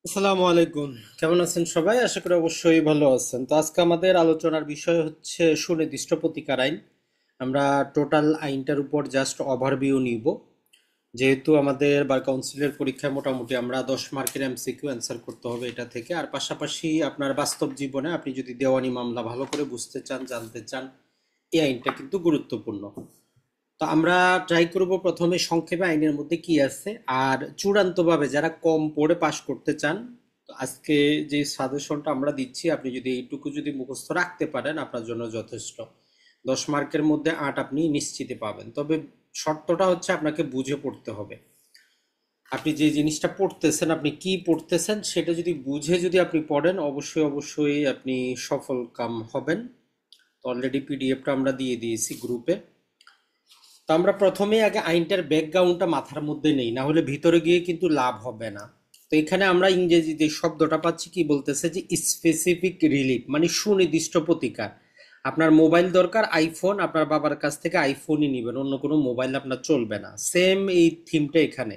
আসসালামু আলাইকুম। কেমন আছেন সবাই? আশা করি অবশ্যই ভালো আছেন। তো আজকে আমাদের আলোচনার বিষয় হচ্ছে সুনির্দিষ্ট প্রতিকার আইন। আমরা টোটাল আইনটার উপর জাস্ট ওভারভিউ নিব। যেহেতু আমাদের বার কাউন্সিলের পরীক্ষায় মোটামুটি আমরা 10 মার্কের এমসিকিউ অ্যান্সার করতে হবে এটা থেকে। আর পাশাপাশি আপনার বাস্তব জীবনে আপনি যদি দেওয়ানি মামলা ভালো করে বুঝতে চান, জানতে চান, এই আইনটা কিন্তু গুরুত্বপূর্ণ। তো আমরা ট্রাই করব প্রথমে সংক্ষেপে আইনের মধ্যে কি আছে, আর চূড়ান্তভাবে যারা কম পড়ে পাশ করতে চান, তো আজকে যে সাজেশনটা আমরা দিচ্ছি আপনি যদি এইটুকু যদি মুখস্থ রাখতে পারেন আপনার জন্য যথেষ্ট। 10 মার্কের মধ্যে 8 আপনি নিশ্চিতে পাবেন, তবে শর্তটা হচ্ছে আপনাকে বুঝে পড়তে হবে। আপনি যে জিনিসটা পড়তেছেন, আপনি কি পড়তেছেন সেটা যদি বুঝে যদি আপনি পড়েন, অবশ্যই অবশ্যই আপনি সফল কাম হবেন। তো অলরেডি পিডিএফটা আমরা দিয়ে দিয়েছি গ্রুপে। তো আমরা প্রথমেই আগে আইনটার ব্যাকগ্রাউন্ডটা মাথার মধ্যে নেই, না হলে ভিতরে গিয়ে কিন্তু লাভ হবে না। তো এখানে আমরা ইংরেজিতে শব্দটা পাচ্ছি, কি বলতেছে যে স্পেসিফিক রিলিফ, মানে সুনির্দিষ্ট প্রতিকার। আপনার মোবাইল দরকার আইফোন, আপনার বাবার কাছ থেকে আইফোনই নেবেন, অন্য কোনো মোবাইল আপনার চলবে না। সেম এই থিমটা এখানে।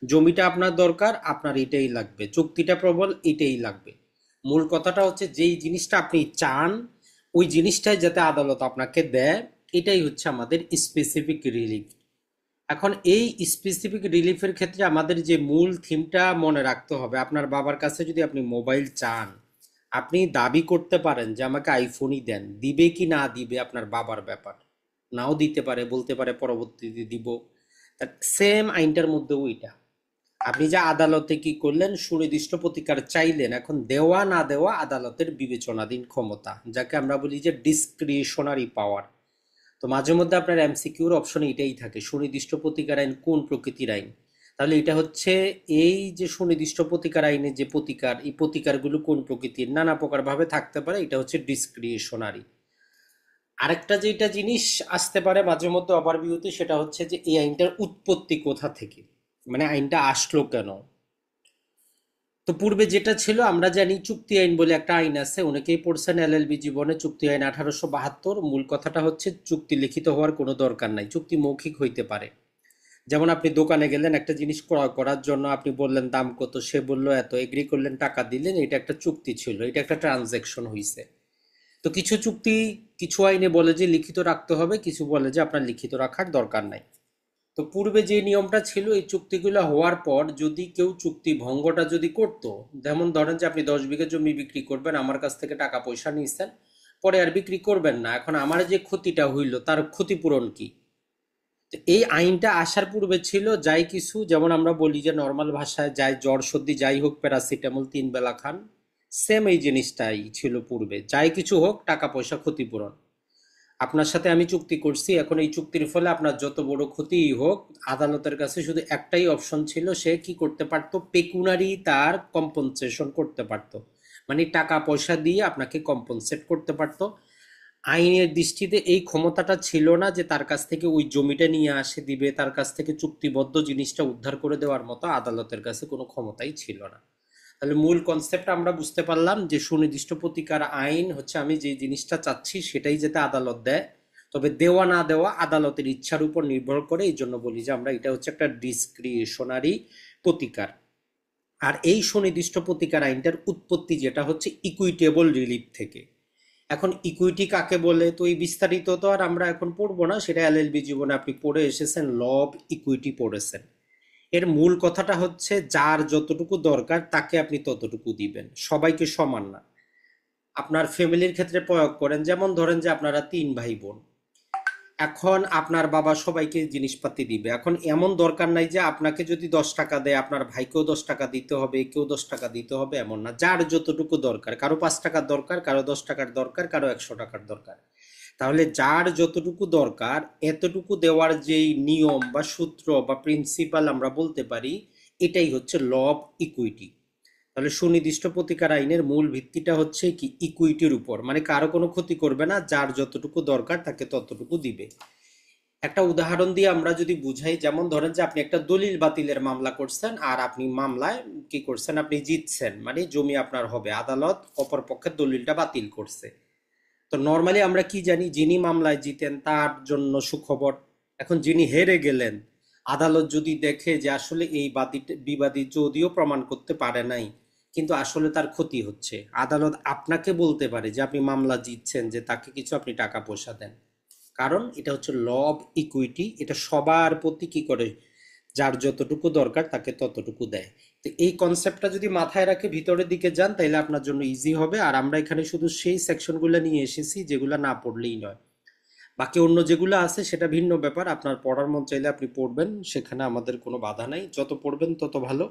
জমিটা আপনার দরকার, আপনার এটাই লাগবে। চুক্তিটা প্রবল, এটাই লাগবে। মূল কথাটা হচ্ছে যেই জিনিসটা আপনি চান ওই জিনিসটাই যাতে আদালত আপনাকে দেয়, এটাই হচ্ছে আমাদের স্পেসিফিক রিলিফ। এখন এই স্পেসিফিক রিলিফের ক্ষেত্রে আমাদের যে মূল থিমটা মনে রাখতে হবে, আপনার বাবার কাছে যদি আপনি মোবাইল চান, আপনি দাবি করতে পারেন যে আমাকে আইফোনই দেন, দিবে কি না দিবে আপনার বাবার ব্যাপার। নাও দিতে পারে, বলতে পারে পরবর্তীতে দিব। সেম আইনটার মধ্যেও ওইটা। আপনি যে আদালতে কি করলেন, সুনির্দিষ্ট প্রতিকার চাইলেন, এখন দেওয়া না দেওয়া আদালতের বিবেচনাধীন ক্ষমতা, যাকে আমরা বলি যে ডিসক্রিশনারি পাওয়ার। তো মাঝে মধ্যে আপনার এমসিকিউর অপশনে এটাই থাকে, সুনির্দিষ্ট প্রতিকার আইন কোন প্রকৃতির আইন। তাহলে এটা হচ্ছে এই যে সুনির্দিষ্ট প্রতিকার আইনের যে প্রতিকার, এই প্রতিকারগুলো কোন প্রকৃতির, নানা প্রকার ভাবে থাকতে পারে, এটা হচ্ছে ডিসক্রিশনারি। আরেকটা যেটা জিনিস আসতে পারে মাঝে মধ্যে ওভারভিউতে, সেটা হচ্ছে যে এই আইনটার উৎপত্তি কোথা থেকে, মানে আইনটা আসলো কেন। তো পূর্বে যেটা ছিল আমরা জানি, চুক্তি আইন বলে একটা আইন আছে, অনেকেই পড়ছেন এলএলবি জীবনে। চুক্তি আইন 1872। মূল কথাটা হচ্ছে চুক্তি লিখিত হওয়ার কোনো দরকার নাই, চুক্তি মৌখিক হইতে পারে। যেমন আপনি দোকানে গেলেন একটা জিনিস ক্রয় করার জন্য, আপনি বললেন দাম কত, সে বলল এত, এগ্রি করলেন, টাকা দিলেন, এটা একটা চুক্তি ছিল, এটা একটা ট্রানজ্যাকশন হইছে। তো কিছু চুক্তি, কিছু আইনে বলে যে লিখিত রাখতে হবে, কিছু বলে যে আপনার লিখিত রাখার দরকার নাই। তো পূর্বে যে নিয়মটা ছিল, এই চুক্তিগুলো হওয়ার পর যদি কেউ চুক্তি ভঙ্গটা যদি করতো, যেমন ধরেন যে আপনি 10 বিঘা জমি বিক্রি করবেন, আমার কাছ থেকে টাকা পয়সা নিয়েছেন, পরে আর বিক্রি করবেন না, এখন আমার যে ক্ষতিটা হইল তার ক্ষতিপূরণ কি। তো এই আইনটা আসার পূর্বে ছিল যাই কিছু, যেমন আমরা বলি যে নর্মাল ভাষায় যাই জ্বর সর্দি যাই হোক, প্যারাসিটামল 3 বেলা খান। সেম এই জিনিসটাই ছিল পূর্বে, যাই কিছু হোক টাকা পয়সা ক্ষতিপূরণ। আপনার সাথে আমি চুক্তি করছি, এখন এই চুক্তির ফলে আপনার যত বড় ক্ষতিই হোক, আদালতের কাছে শুধু একটাই অপশন ছিল, সে কি করতে পারতো, পেকুনারি তার কম্পনসেশন করতে পারতো, মানে টাকা পয়সা দিয়ে আপনাকে কম্পনসেট করতে পারতো। আইনের দৃষ্টিতে এই ক্ষমতাটা ছিল না যে তার কাছ থেকে ওই জমিটা নিয়ে আসে দিবে, তার কাছ থেকে চুক্তিবদ্ধ জিনিসটা উদ্ধার করে দেওয়ার মতো আদালতের কাছে কোনো ক্ষমতাই ছিল না। তাহলে মূল কনসেপ্ট আমরা বুঝতে পারলাম যে সুনির্দিষ্ট প্রতিকার আইন হচ্ছে আমি যে জিনিসটা চাচ্ছি সেটাই যাতে আদালত দেয়, তবে দেওয়া না দেওয়া আদালতের ইচ্ছার উপর নির্ভর করে। এই জন্য বলি যে আমরা এটা হচ্ছে একটা ডিসক্রিশনারি প্রতিকার। আর এই সুনির্দিষ্ট প্রতিকার আইনটার উৎপত্তি যেটা হচ্ছে ইকুইটেবল রিলিফ থেকে। এখন ইকুইটি কাকে বলে, তো এই বিস্তারিত তো আর আমরা এখন পড়বো না, সেটা এলএলবি জীবনে আপনি পড়ে এসেছেন, ল অফ ইকুইটি পড়েছেন। এর মূল কথাটা হচ্ছে যার যতটুকু দরকার তাকে আপনি ততটুকু দিবেন, সবাইকে সমান না। আপনার ফ্যামিলির ক্ষেত্রে প্রয়োগ করেন, যেমন ধরেন যে আপনারা 3 ভাই বোন। এখন আপনার বাবা সবাইকে জিনিসপাতি দিবে, এখন এমন দরকার নাই যে আপনাকে যদি 10 টাকা দেয় আপনার ভাইকেও 10 টাকা দিতে হবে, কেউ 10 টাকা দিতে হবে, এমন না। যার যতটুকু দরকার, কারো 5 টাকার দরকার, কারো 10 টাকার দরকার, কারো 100 টাকার দরকার। তাহলে যার যতটুকু দরকার এতটুকু দেওয়ার যেই নিয়ম বা সূত্র বা প্রিন্সিপাল আমরা বলতে পারি, এটাই হচ্ছে ল অফ ইকুইটি। তাহলে সুনির্দিষ্ট প্রতিকার আইনের মূল ভিত্তিটা হচ্ছে কি, ইকুইটির উপর, মানে কারো কোনো ক্ষতি করবে না, যার যতটুকু দরকার তাকে ততটুকু দিবে। একটা উদাহরণ দিয়ে আমরা যদি বুঝাই, যেমন ধরেন যে আপনি একটা দলিল বাতিলের মামলা করছেন, আর আপনি মামলায় কি করছেন, আপনি জিতছেন, মানে জমি আপনার হবে, আদালত অপর পক্ষের দলিলটা বাতিল করছে। তো নর্মালি আমরা কি জানি, যিনি মামলায় জিতেন তার জন্য সুখবর। এখন যিনি হেরে গেলেন, আদালত যদি দেখে যে আসলে এই বিবাদী যদিও প্রমাণ করতে পারে নাই, কিন্তু আসলে তার ক্ষতি হচ্ছে। আদালত আপনাকে বলতে পারে যে আপনি মামলা জিতছেন, যে তাকে কিছু আপনি টাকা পয়সা দেন। কারণ এটা হচ্ছে ল অব ইকুইটি, এটা সবার প্রতি কি করে, যার যতটুকু দরকার তাকে ততটুকু দেয়। তো এই কনসেপ্টটা যদি মাথায় রাখে ভিতরের দিকে যান, তাহলে আপনার জন্য ইজি হবে। আর আমরা এখানে শুধু সেই সেকশনগুলো নিয়ে এসেছি যেগুলো না পড়লেই নয়। বাকি অন্য যেগুলো আছে সেটা ভিন্ন ব্যাপার, আপনার পড়ার মন চাইলে আপনি পড়বেন, সেখানে আমাদের কোনো বাধা নাই, যত পড়বেন তত ভালো।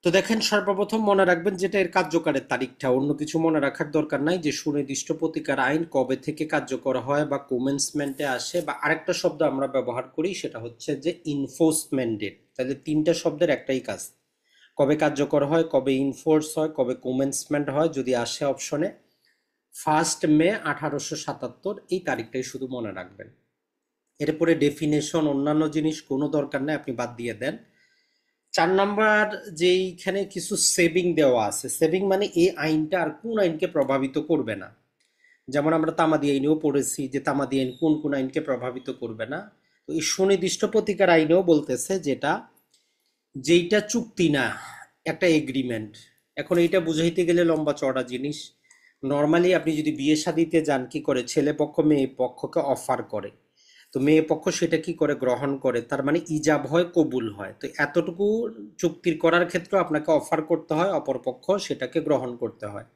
তো দেখেন, সর্বপ্রথম মনে রাখবেন যেটা এর কার্যকারের তারিখটা, অন্য কিছু মনে রাখার দরকার নাই। যে সুনির্দিষ্ট প্রতিকার আইন কবে থেকে কার্যকর হয় বা কোমেন্সমেন্টে আসে, বা আরেকটা শব্দ আমরা ব্যবহার করি সেটা হচ্ছে যে ইনফোর্সমেন্ট ডেট। তাহলে তিনটা শব্দের একটাই কাজ, কবে কার্যকর হয়, কবে ইনফোর্স হয়, কবে কোমেন্সমেন্ট হয়। যদি আসে অপশনে 1 মে 1877, এই তারিখটাই শুধু মনে রাখবেন। এরপরে ডেফিনেশন অন্যান্য জিনিস কোনো দরকার নেই, আপনি বাদ দিয়ে দেন। 4 নম্বর, যেইখানে কিছু সেভিং দেওয়া আছে, সেভিং মানে এই আইনটা আর কোন আইনকে প্রভাবিত করবে না। যেমন আমরা তামাদি আইনেও পড়েছি যে তামাদি আইন কোন কোন আইনকে প্রভাবিত করবে না। তো এই সুনির্দিষ্ট প্রতিকার আইনেও বলতেছে যেটা, যেইটা চুক্তি না, একটা এগ্রিমেন্ট। এখন এইটা বুঝাইতে গেলে লম্বা চড়া জিনিস। নর্মালি আপনি যদি বিয়ে শাদিতে যান, কি করে ছেলে পক্ষ মেয়ে পক্ষকে অফার করে, তো মেয়ে পক্ষ সেটা কি করে গ্রহণ করে, তার মানে ইজাব হয়, কবুল হয়। তো এতটুকু চুক্তির করার ক্ষেত্রে আপনাকে অফার করতে হয়, অপর পক্ষ সেটাকে গ্রহণ করতে হয়।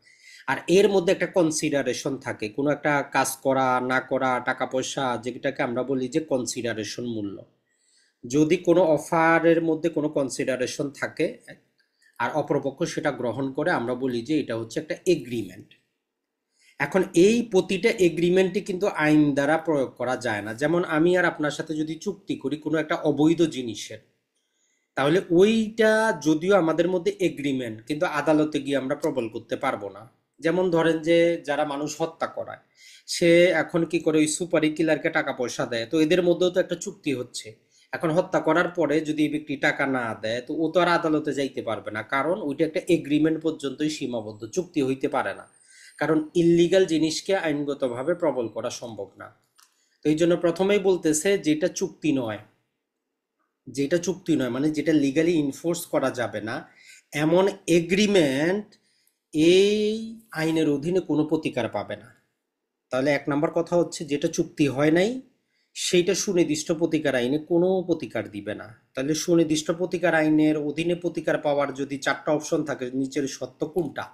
আর এর মধ্যে একটা কনসিডারেশন থাকে, কোনো একটা কাজ করা না করা, টাকা পয়সা, যেটাকে আমরা বলি যে কনসিডারেশন মূল্য। যদি কোনো অফারের মধ্যে কোনো কনসিডারেশন থাকে আর অপরপক্ষ সেটা গ্রহণ করে, আমরা বলি যে এটা হচ্ছে একটা এগ্রিমেন্ট। এখন এই প্রতিটা এগ্রিমেন্টে কিন্তু আইন দ্বারা প্রয়োগ করা যায় না। যেমন আমি আর আপনার সাথে যদি চুক্তি করি কোনো একটা অবৈধ জিনিসের, তাহলে ওইটা যদিও আমাদের মধ্যে এগ্রিমেন্ট, কিন্তু আদালতে গিয়ে আমরা প্রবল করতে পারবো না। যেমন ধরেন যে যারা মানুষ হত্যা করায়, সে এখন কি করে ওই সুপারি কিলারকে টাকা পয়সা দেয়, তো এদের মধ্যেও তো একটা চুক্তি হচ্ছে। এখন হত্যা করার পরে যদি এই ব্যক্তি টাকা না দেয়, তো ও তো আর আদালতে যাইতে পারবে না, কারণ ওইটা একটা এগ্রিমেন্ট পর্যন্তই সীমাবদ্ধ, চুক্তি হইতে পারে না। কারণ ইল্লিগাল জিনিসকে আইনগতভাবে প্রবল করা সম্ভব না। তো এই জন্য প্রথমেই বলতেছে যেটা চুক্তি নয়, যেটা চুক্তি নয় মানে যেটা লিগালি ইনফোর্স করা যাবে না, এমন এগ্রিমেন্ট এই আইনের অধীনে কোনো প্রতিকার পাবে না। তাহলে 1 নম্বর কথা হচ্ছে, যেটা চুক্তি হয় নাই সেইটা সুনির্দিষ্ট প্রতিকার আইনে কোনো প্রতিকার দিবে না। তাহলে সুনির্দিষ্ট প্রতিকার আইনের অধীনে প্রতিকার পাওয়ার যদি 4টা অপশন থাকে, নিচের সত্য কোনটা?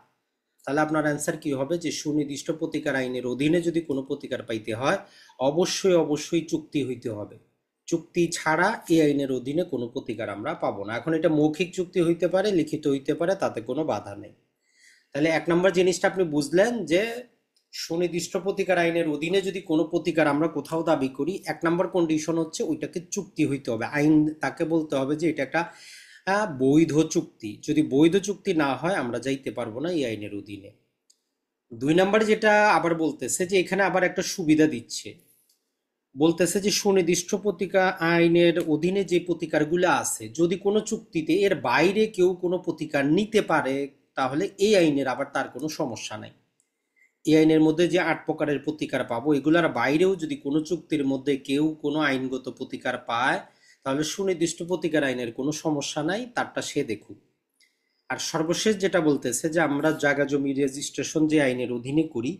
তাহলে আপনার অ্যান্সার কি হবে, যে সুনির্দিষ্ট প্রতিকার আইনের অধীনে যদি কোনো প্রতিকার পাইতে হয়, অবশ্যই অবশ্যই চুক্তি হইতে হবে। চুক্তি ছাড়া এই আইনের অধীনে কোনো প্রতিকার আমরা পাবো না। এখন এটা মৌখিক চুক্তি হইতে পারে, লিখিত হইতে পারে, তাতে কোনো বাধা নেই। তাহলে 1 নম্বর জিনিসটা আপনি বুঝলেন যে সুনির্দিষ্ট প্রতিকার আইনের অধীনে যদি কোনো প্রতিকার আমরা কোথাও দাবি করি, 1 নম্বর কন্ডিশন হচ্ছে ওইটাকে চুক্তি হইতে হবে। আইন তাকে বলতে হবে যে এটা একটা বৈধ চুক্তি। যদি বৈধ চুক্তি না হয় আমরা যাইতে পারবো না এই আইনের অধীনে। 2 নম্বরে যেটা আবার বলতেছে যে এখানে আবার একটা সুবিধা দিচ্ছে, বলতেছে যে সুনির্দিষ্ট প্রতিকার আইনের অধীনে যে প্রতিকারগুলো আছে, যদি কোনো চুক্তিতে এর বাইরে কেউ কোনো প্রতিকার নিতে পারে, তাহলে এই আইনের আবার তার কোনো সমস্যা নাই। এই আইনের মধ্যে যে 8 প্রকারের প্রতিকার পাবো, এগুলার বাইরেও যদি কোনো চুক্তির মধ্যে কেউ কোনো আইনগত প্রতিকার পায়, তাহলে সুনির্দিষ্ট প্রতিকার আইনের কোনো সমস্যা নাই, তারটা সে দেখুক। আর সর্বশেষ যেটা বলতেছে যে আমরা জায়গা জমি রেজিস্ট্রেশন যে আইনের অধীনে করি,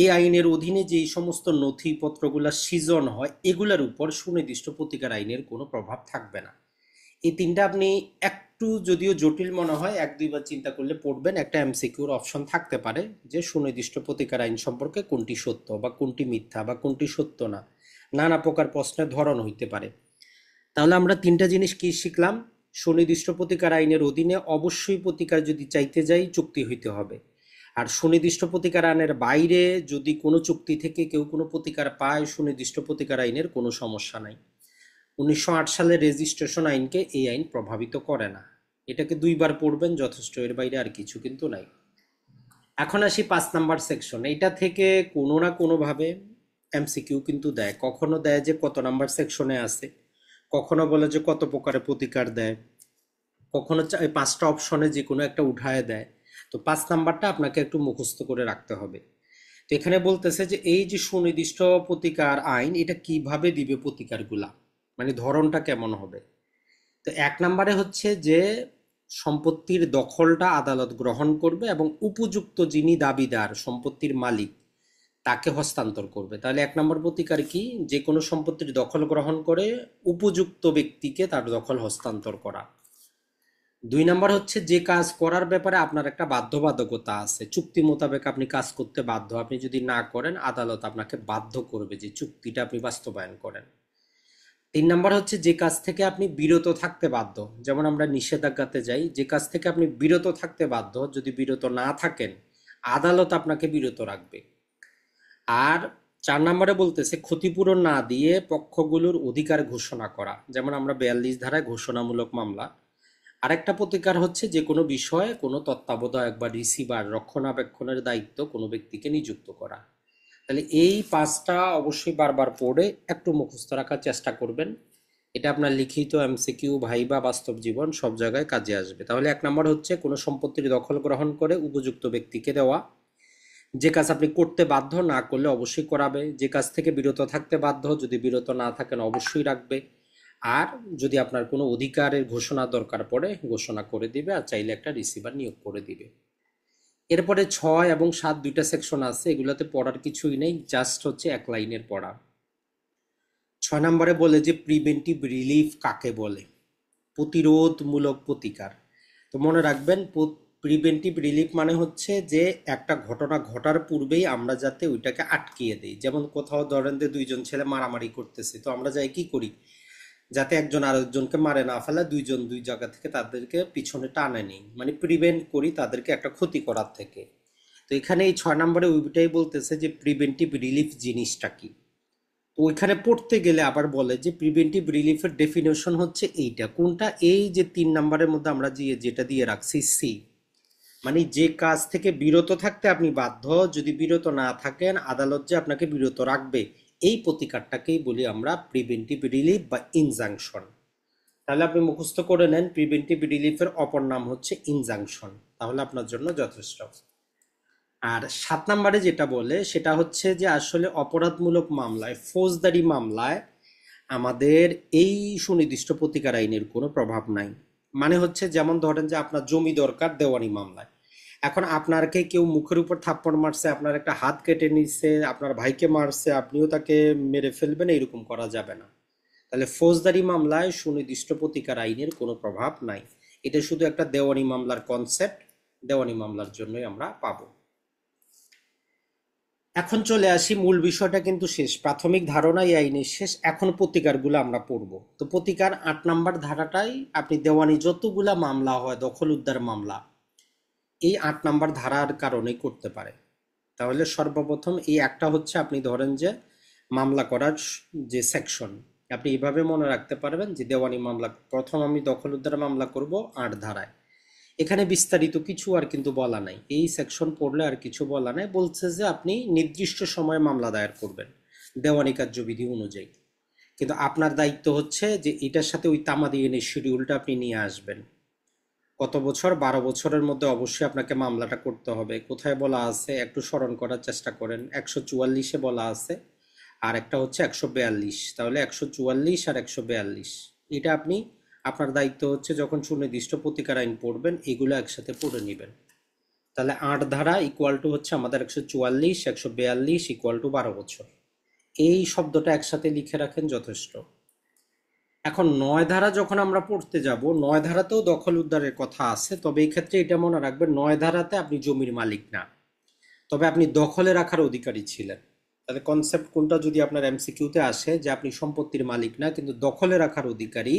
এই আইনের অধীনে যেই সমস্ত নথিপত্রগুলা সৃজন হয়, এগুলার উপর সুনির্দিষ্ট প্রতিকার আইনের কোনো প্রভাব থাকবে না। এই তিনটা আপনি একটু যদিও জটিল মনে হয়, 1-2 বার চিন্তা করলে পড়বেন। একটা এমসিকিউর অপশন থাকতে পারে যে সুনির্দিষ্ট প্রতিকার আইন সম্পর্কে কোনটি সত্য বা কোনটি মিথ্যা বা কোনটি সত্য না, নানা প্রকার প্রশ্নের ধরন হইতে পারে। তাহলে আমরা তিনটা জিনিস কি শিখলাম? সুনির্দিষ্ট প্রতিকার আইনের অধীনে অবশ্যই প্রতিকার যদি চাইতে যাই, চুক্তি হইতে হবে। আর সুনির্দিষ্ট প্রতিকার আইনের বাইরে যদি কোনো চুক্তি থেকে কেউ কোনো প্রতিকার পায়, সুনির্দিষ্ট প্রতিকার আইনের কোনো সমস্যা নাই। 1908 সালের রেজিস্ট্রেশন আইনকে এই আইন প্রভাবিত করে না। এটাকে 2 বার পড়বেন যথেষ্ট, এর বাইরে আর কিছু কিন্তু নাই। এখন আসি 5 নম্বর সেকশন। এটা থেকে কোনো না কোনোভাবে এমসিকিউ কিন্তু দেয়, কখনো দেয় যে কত নাম্বার সেকশনে আছে, কখনো বলে যে কত প্রকারের প্রতিকার দেয়, কখনো 5টা অপশনে যে কোনো একটা উঠায় দেয়। তো 5 নাম্বারটা আপনাকে একটু মুখস্থ করে রাখতে হবে। তো এখানে বলতেছে যে এই যে সুনির্দিষ্ট প্রতিকার আইন, এটা কিভাবে দিবে প্রতিকারগুলা, মানে ধরনটা কেমন হবে। তো 1 নম্বরে হচ্ছে যে সম্পত্তির দখলটা আদালত গ্রহণ করবে এবং উপযুক্ত যিনি দাবিদার সম্পত্তির মালিক তাকে হস্তান্তর করবে। তাহলে 1 নম্বর প্রতিকার কি? যে কোনো সম্পত্তির দখল গ্রহণ করে উপযুক্ত ব্যক্তিকে তার দখল হস্তান্তর করা। 2 নম্বর হচ্ছে যে কাজ করার ব্যাপারে আপনার একটা বাধ্যবাধকতা আছে, চুক্তি মোতাবেক আপনি কাজ করতে বাধ্য। আপনি যদি না করেন আদালত আপনাকে বাধ্য করবে যে চুক্তিটা আপনি বাস্তবায়ন করেন। 3 নম্বর হচ্ছে যে কাজ থেকে আপনি বিরত থাকতে বাধ্য। যেমন আমরা নিষেধাজ্ঞাতে যাই, যে কাজ থেকে আপনি বিরত থাকতে বাধ্য, যদি বিরত না থাকেন আদালত আপনাকে বিরত রাখবে। আর 4 নম্বরে বলতেছে ক্ষতিপূরণ না দিয়ে পক্ষগুলোর অধিকার ঘোষণা করা, যেমন আমরা 42 ধারায় ঘোষণামূলক মামলা। আরেকটা প্রতিকার হচ্ছে যে কোনো বিষয়ে কোনো তত্ত্বাবধায়ক বা রিসিভার রক্ষণাবেক্ষণের দায়িত্ব কোনো ব্যক্তিকে নিযুক্ত করা। তাহলে এই 5টা অবশ্যই বারবার পড়ে একটু মুখস্থ রাখার চেষ্টা করবেন। এটা আপনার লিখিত, এমসিকিউ, ভাইবা, বাস্তব জীবন সব জায়গায় কাজে আসবে। তাহলে 1 নম্বর হচ্ছে কোনো সম্পত্তির দখল গ্রহণ করে উপযুক্ত ব্যক্তিকে দেওয়া। যে কাজ আপনি করতে বাধ্য, না করলে অবশ্যই করাবে। যে কাজ থেকে বিরত থাকতে বাধ্য, যদি বিরত না থাকেন অবশ্যই রাখবে। আর যদি আপনার কোনো অধিকারের ঘোষণা দরকার পড়ে ঘোষণা করে দিবে, আর চাইলে একটা রিসিভার নিয়োগ করে দিবে। এরপরে 6 এবং 7 দুইটা সেকশন আছে, এগুলোতে পড়ার কিছুই নেই, জাস্ট হচ্ছে 1 লাইনের পড়া। 6 নম্বরে বলে যে প্রিভেন্টিভ রিলিফ কাকে বলে, প্রতিরোধমূলক প্রতিকার। তো মনে রাখবেন প্রিভেন্টিভ রিলিফ মানে হচ্ছে যে একটা ঘটনা ঘটার পূর্বেই আমরা যাতে ওইটাকে আটকিয়ে দিই। যেমন কোথাও ধরেন যে দুইজন ছেলে মারামারি করতেছে, তো আমরা যাই কি করি, যাতে একজন আরেকজনকে মারে না ফেলা, দুইজন দুই জায়গা থেকে তাদেরকে পিছনে টানে নেই, মানে প্রিভেন্ট করি তাদেরকে একটা ক্ষতি করার থেকে। তো এখানে এই 6 নম্বরে ওইটাই বলতেছে যে প্রিভেন্টিভ রিলিফ জিনিসটা কি। তো ওইখানে পড়তে গেলে আবার বলে যে প্রিভেন্টিভ রিলিফের ডেফিনেশন হচ্ছে এইটা, কোনটা, এই যে 3 নম্বরের মধ্যে আমরা যেটা দিয়ে রাখছি সি, মানে যে কাজ থেকে বিরত থাকতে আপনি বাধ্য, যদি বিরত না থাকেন আদালত যে আপনাকে বিরত রাখবে, এই প্রতিকারটাকেই বলি আমরা প্রিভেন্টিভ রিলিফ বা ইনজাংশন। তাহলে আপনি মুখস্থ করে নেন, প্রিভেন্টিভ রিলিফের অপর নাম হচ্ছে ইনজাংশন, তাহলে আপনার জন্য যথেষ্ট। আর 7 নম্বরে যেটা বলে সেটা হচ্ছে যে আসলে অপরাধমূলক মামলায়, ফৌজদারি মামলায় আমাদের এই সুনির্দিষ্ট প্রতিকার আইনের কোনো প্রভাব নাই। মানে হচ্ছে যেমন ধরেন যে আপনার জমি দরকার দেওয়ানি মামলায়, এখন আপনারকে কেউ মুখের উপর থাপ্পড় মারছে, আপনার একটা হাত কেটে নিচ্ছে, আপনার ভাইকে মারছে, আপনিও তাকে মেরে ফেলবেন, এরকম করা যাবে না। তাহলে ফৌজদারি মামলায় সুনির্দিষ্ট প্রতিকার আইনের কোনো প্রভাব নাই। এটা শুধু একটা দেওয়ানি মামলার কনসেপ্ট, দেওয়ানি মামলার জন্যই আমরা পাবো। এখন চলে আসি, মূল বিষয়টা কিন্তু শেষ, প্রাথমিক ধারণা এই আইনের শেষ, এখন প্রতিকারগুলো আমরা পড়ব। তো প্রতিকার 8 নম্বর ধারাটাই আপনি দেওয়ানি যতগুলা মামলা হয় দখল উদ্ধার মামলা এই 8 নম্বর ধারার কারণেই করতে পারে। তাহলে সর্বপ্রথম এই একটা হচ্ছে, আপনি ধরেন যে মামলা করার যে সেকশন, আপনি এইভাবে মনে রাখতে পারবেন যে দেওয়ানি মামলা প্রথম আমি দখল উদ্ধার মামলা করব 8 ধারায়। এখানে বিস্তারিত কিছু আর কিন্তু বলা নাই, এই সেকশন পড়লে আর কিছু বলা নাই, বলছে যে আপনি নির্দিষ্ট সময়ে মামলা দায়ের করবেন দেওয়ানি কার্যবিধি অনুযায়ী। কিন্তু আপনার দায়িত্ব হচ্ছে যে এটার সাথে ওই তামাদি এনে শিডিউলটা আপনি নিয়ে আসবেন। কত বছর, 12 বছরের মধ্যে অবশ্যই আপনাকে মামলাটা করতে হবে। কোথায় বলা আছে একটু স্মরণ করার চেষ্টা করেন, 144-এ বলা আছে, আর একটা হচ্ছে 142। তাহলে 144 আর 142 এটা আপনি, আপনার দায়িত্ব হচ্ছে যখন সুনির্দিষ্ট প্রতিকার আইন পড়বেন এগুলো একসাথে পড়ে নেবেন। তাহলে 8 ধারা ইকুয়াল টু হচ্ছে আমাদের 144, 142 ইকুয়াল টু 12 বছর। এই শব্দটা একসাথে লিখে রাখেন, যথেষ্ট। এখন 9 ধারা যখন আমরা পড়তে যাব, 9 ধারাতেও দখল উদ্ধারের কথা আছে, তবে এই ক্ষেত্রে এটা মনে রাখবেন 9 ধারাতে আপনি জমির মালিক না, তবে আপনি দখলে রাখার অধিকারী ছিলেন। তাহলে কনসেপ্ট কোনটা যদি আপনার এমসিকিউতে আসে যে আপনি সম্পত্তির মালিক না কিন্তু দখলে রাখার অধিকারী,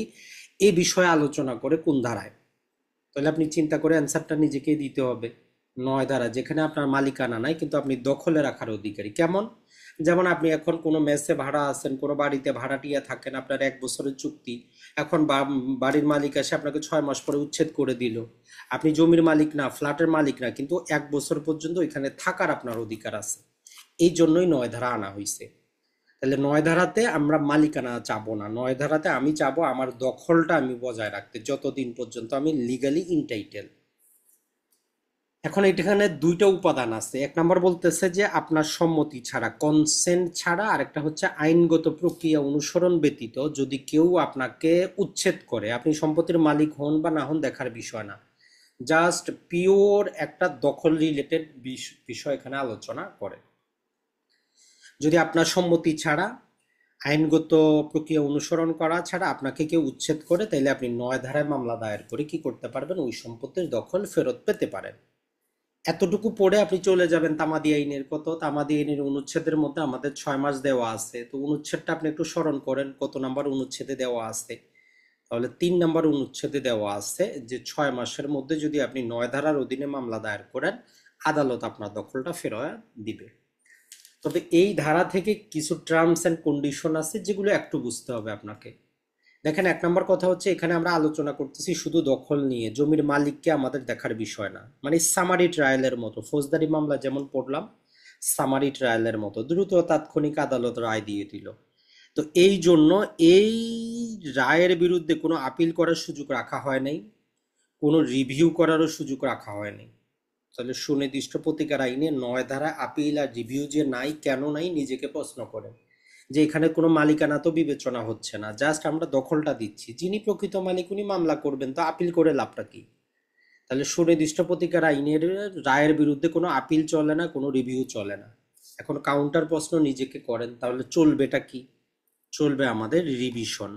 এই বিষয়ে আলোচনা করে কোন ধারায়, তাহলে আপনি চিন্তা করে অ্যান্সারটা নিজেকেই দিতে হবে। 9 ধারা যেখানে আপনার মালিকানা নাই কিন্তু আপনি দখলে রাখার অধিকারী। কেমন? যেমন আপনি এখন কোনো মেসে ভাড়া আছেন, কোনো বাড়িতে ভাড়াটিয়া থাকেন, আপনার 1 বছরের চুক্তি, এখন বাড়ির মালিক এসে আপনাকে 6 মাস পরে উচ্ছেদ করে দিল, আপনি জমির মালিক না, ফ্ল্যাটের মালিক না, কিন্তু 1 বছর পর্যন্ত ওইখানে থাকার আপনার অধিকার আছে। এই জন্যই 9 ধারা আনা হয়েছে। তাহলে 9 ধারাতে আমরা মালিকানা চাবো না, 9 ধারাতে আমি চাবো আমার দখলটা আমি বজায় রাখতে, যতদিন পর্যন্ত আমি লিগালি ইনটাইটেল। এখন এখানে দুইটা উপাদান আছে। এক নাম্বার বলতেছে যে আপনার সম্মতি ছাড়া, কনসেন্ট ছাড়া, আরেকটা হচ্ছে আইনগত প্রক্রিয়া অনুসরণ ব্যতীত যদি কেউ আপনাকে উচ্ছেদ করে, আপনি সম্পত্তির মালিক হন বা না হন দেখার বিষয় না, জাস্ট পিওর একটা দখল রিলেটেড বিষয় এখানে আলোচনা করে। যদি আপনার সম্মতি ছাড়া, আইনগত প্রক্রিয়া অনুসরণ করা ছাড়া আপনাকে কেউ উচ্ছেদ করে, তাহলে আপনি ৯ ধারায় মামলা দায়ের করে কি করতে পারবেন, ওই সম্পত্তির দখল ফেরত পেতে পারেন। এতটুকু পড়ে আপনি চলে যাবেন তামাদি আইনের। তামাদি আইনের অনুচ্ছেদের মধ্যে আমাদের 6 মাস দেওয়া আছে, তো অনুচ্ছেদটা আপনি একটু স্মরণ করেন কত নাম্বার অনুচ্ছেদে দেওয়া আছে। তাহলে 3 নাম্বার অনুচ্ছেদে দেওয়া আছে যে 6 মাসের মধ্যে যদি আপনি 9 ধারার অধীনে মামলা দায়ের করেন, আদালত আপনার দখলটা ফেরত দিবে। তবে এই ধারা থেকে কিছু টার্মস অ্যান্ড কন্ডিশন আছে যেগুলো একটু বুঝতে হবে আপনাকে। দেখেন, 1 নম্বর কথা হচ্ছে এখানে আমরা আলোচনা করতেছি শুধু দখল নিয়ে, জমির মালিককে আমাদের দেখার বিষয় না। মানে সামারি ট্রায়ালের মতো, ফৌজদারি মামলা যেমন পড়লাম, সামারি ট্রায়ালের মতো দ্রুত তাৎক্ষণিক আদালত রায় দিয়ে দিল। তো এই জন্য এই রায়ের বিরুদ্ধে কোনো আপিল করার সুযোগ রাখা হয় নাই, কোনো রিভিউ করারও সুযোগ রাখা হয় নাই। তাহলে সুনির্দিষ্ট প্রতিকার আইনে 9 ধারা আপিল আর রিভিউ যে নাই, কেন নাই, নিজেকে প্রশ্ন করেন যে এখানে কোনো মালিকানা তো বিবেচনা হচ্ছে না, জাস্ট আমরা দখলটা দিচ্ছি, যিনি প্রকৃত মালিক উনি মামলা করবেন, তো আপিল করে লাভটা কি? তাহলে সুনির্দিষ্ট প্রতিকার আইনের রায়ের বিরুদ্ধে কোনো আপিল চলে না, কোনো রিভিউ চলে না। এখন কাউন্টার প্রশ্ন নিজেকে করেন, তাহলে চলবেটা কি? চলবে আমাদের রিভিশন।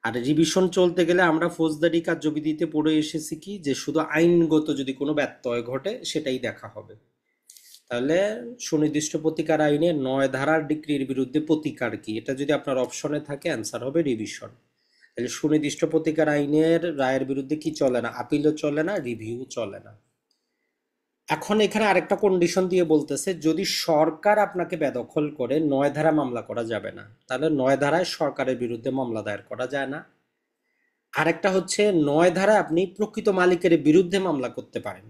আর রিভিশন চলতে গেলে আমরা ফৌজদারি কার্যবিধিতে পড়ে এসেছি কি, যে শুধু আইনগত যদি কোনো ব্যত্যয় ঘটে সেটাই দেখা হবে। তাহলে সুনির্দিষ্ট প্রতিকার আইনে 9 ধারার ডিক্রির বিরুদ্ধে প্রতিকার কি, এটা যদি আপনার অপশনে থাকে অ্যান্সার হবে রিভিশন। তাহলে সুনির্দিষ্ট প্রতিকার আইনের রায়ের বিরুদ্ধে কি চলে না, আপিলও চলে না, রিভিউ চলে না। এখন এখানে আরেকটা কন্ডিশন দিয়ে বলতেছে যদি সরকার আপনাকে বেদখল করে 9 ধারা মামলা করা যাবে না। তাহলে 9 ধারায় সরকারের বিরুদ্ধে মামলা দায়ের করা যায় না। আরেকটা হচ্ছে 9 ধারায় আপনি প্রকৃত মালিকের বিরুদ্ধে মামলা করতে পারেন,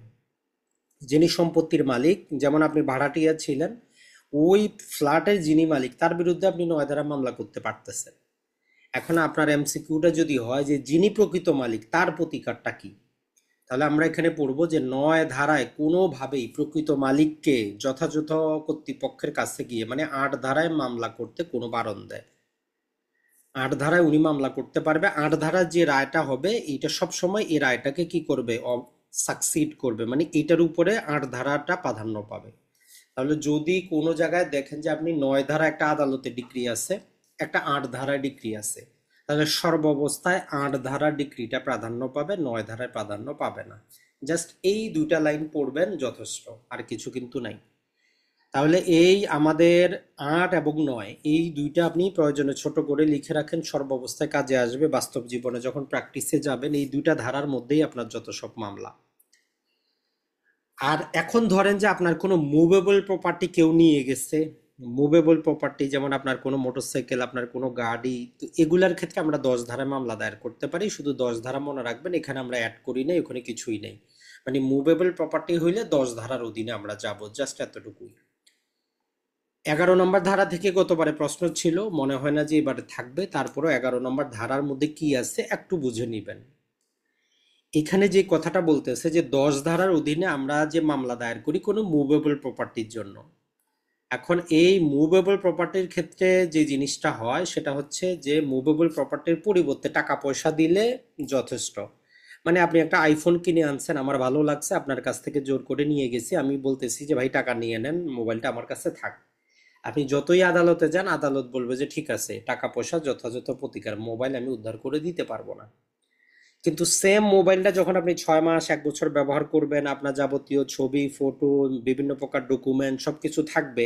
যিনি সম্পত্তির মালিক, যেমন আপনি ভাড়াটিয়া ছিলেন, ওই ফ্ল্যাটের যিনি মালিক তার বিরুদ্ধে আপনি 9 ধারা মামলা করতে পারতেছেন। এখন আপনার এমসিকিউটা যদি হয় যে যিনি প্রকৃত মালিক তার প্রতিকারটা কি, তাহলে আমরা এখানে পড়বো যে 9 ধারায় কোনোভাবেই প্রকৃত মালিককে যথাযথ কর্তৃপক্ষের কাছে গিয়ে, মানে 8 ধারায় মামলা করতে কোনো বারণ দেয়। 8 ধারায় উনি মামলা করতে পারবে। 8 ধারার যে রায়টা হবে এইটা সবসময় এই রায়টাকে কি করবে, সাকসিড করবে, মানে এইটার উপরে 8 ধারাটা প্রাধান্য পাবে। তাহলে যদি কোনো জায়গায় দেখেন যে আপনি 9 ধারা একটা আদালতে ডিক্রি আছে, একটা 8 ধারায় ডিক্রি আছে, তাহলে সর্বাবস্থায় 8 ধারা ডিক্রিটা প্রাধান্য পাবে, 9 ধারায় প্রাধান্য পাবে না। জাস্ট এই দুইটা লাইন পড়বেন যথেষ্ট, আর কিছু কিন্তু নাই। তাহলে এই আমাদের 8 এবং 9 এই দুইটা আপনি প্রয়োজনে ছোট করে লিখে রাখেন, সর্বাবস্থায় কাজে আসবে। বাস্তব জীবনে যখন প্র্যাকটিসে যাবেন এই দুইটা ধারার মধ্যেই আপনার যত সব মামলা। আর এখন ধরেন যে আপনার কোনো মুভেবল প্রপার্টি কেউ নিয়ে গেছে, মুভেবল প্রপার্টি যেমন আপনার কোনো মোটরসাইকেল, আপনার কোনো গাড়ি, তো এগুলার ক্ষেত্রে আমরা 10 ধারায় মামলা দায়ের করতে পারি। শুধু 10 ধারা মনে রাখবেন, এখানে আমরা অ্যাড করি না, ওখানে কিছুই নেই। মানে মুভেবল প্রপার্টি হইলে 10 ধারার অধীনে আমরা যাব, জাস্ট এতটুকুই। 11 নম্বর ধারা থেকে গতবারে প্রশ্ন ছিল, মনে হয় না যে এবারে থাকবে, তারপরও 11 নম্বর ধারার মধ্যে কি আছে একটু বুঝে নিবেন। এখানে যে কথাটা বলতেছে যে 10 ধারার অধীনে আমরা যে মামলা দায়ের করি কোনো মুভেবল প্রপার্টির জন্য। এখন এই মুভেবল প্রপার্টির ক্ষেত্রে যে জিনিসটা হয় সেটা হচ্ছে যে মুভেবল প্রপার্টির পরিবর্তে টাকা পয়সা দিলে যথেষ্ট। মানে আপনি একটা আইফোন কিনে আনছেন, আমার ভালো লাগছে, আপনার কাছ থেকে জোর করে নিয়ে গেছি, আমি বলতেছি যে ভাই টাকা নিয়ে নেন, মোবাইলটা আমার কাছে থাক। আপনি যতই আদালতে যান, আদালত বলবে যে ঠিক আছে, টাকা পয়সা যথাযথ প্রতিকার, মোবাইল আমি উদ্ধার করে দিতে পারবো না। কিন্তু সেম মোবাইলটা যখন আপনি 6 মাস 1 বছর ব্যবহার করবেন, আপনার যাবতীয় ছবি, ফটো, বিভিন্ন প্রকার ডকুমেন্ট সবকিছু থাকবে,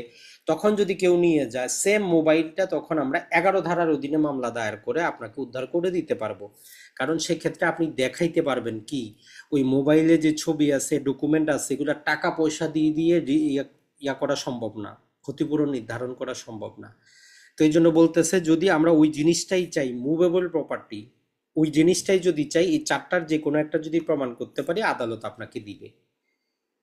তখন যদি কেউ নিয়ে যায় সেম মোবাইলটা, তখন আমরা 11 ধারার অধীনে মামলা দায়ের করে আপনাকে উদ্ধার করে দিতে পারবো। কারণ সেক্ষেত্রে আপনি দেখাইতে পারবেন কি, ওই মোবাইলে যে ছবি আছে, ডকুমেন্ট আছে, এগুলো টাকা পয়সা দিয়ে দিয়ে ইয়া করা সম্ভব না, ক্ষতিপূরণ নির্ধারণ করা সম্ভব না। তো এই জন্য বলতেছে যদি আমরা ওই জিনিসটাই চাই, মুভেবল প্রপার্টি, ওই জিনিসটাই যদি চাই, এই চারটার যে কোনো একটা যদি প্রমাণ করতে পারি, আদালত আপনাকে দিবে।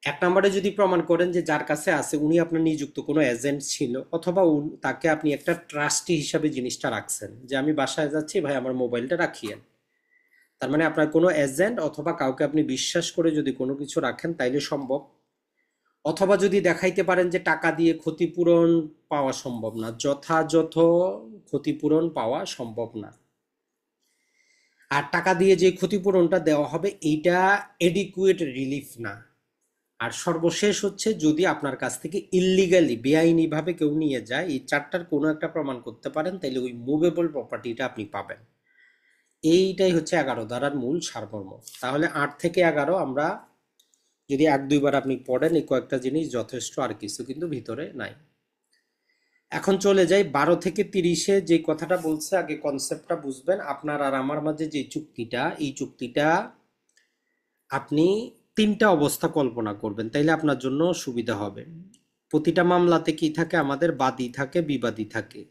1 নম্বরে যদি প্রমাণ করেন যে যার কাছে আছে উনি আপনার নিযুক্ত কোনো এজেন্ট ছিল, অথবা তাকে আপনি একটা ট্রাস্টি হিসাবে জিনিসটা রাখছেন, যে আমি বাসায় যাচ্ছি ভাই আমার মোবাইলটা রাখিয়েন। তার মানে আপনার কোনো এজেন্ট অথবা কাউকে আপনি বিশ্বাস করে যদি কোনো কিছু রাখেন তাইলে সম্ভব, অথবা যদি দেখাইতে পারেন যে টাকা দিয়ে ক্ষতিপূরণ পাওয়া সম্ভব না, যথাযথ ক্ষতিপূরণ পাওয়া সম্ভব না, আর টাকা দিয়ে যে ক্ষতিপূরণটা দেওয়া হবে এইটা এডিকুয়েট রিলিফ না। আর সর্বশেষ হচ্ছে যদি আপনার কাছ থেকে ইল্লিগালি বেআইনিভাবে কেউ নিয়ে যায়, এই চারটার কোনো একটা প্রমাণ করতে পারেন, তাহলে ওই মুভেবল প্রপার্টিটা আপনি পাবেন। এইটাই হচ্ছে 11 ধারার মূল সারমর্ম। তাহলে 8 থেকে 11 আমরা যদি 1-2 বার আপনি পড়েন, এই কয়েকটা জিনিস যথেষ্ট, আর কিছু কিন্তু ভিতরে নাই। এখন চলে যাই 12 থেকে 30-এ যে কথাটা বলছে, আগে কনসেপ্টটা বুঝবেন। আপনার আর আমার মাঝে যে চুক্তিটা, এই চুক্তিটা আপনি 3টা অবস্থা কল্পনা করবেন, তাইলে আপনার জন্য সুবিধা হবে। প্রতিটা মামলাতে কি থাকে, আমাদের বাদী থাকে, বিবাদী থাকে।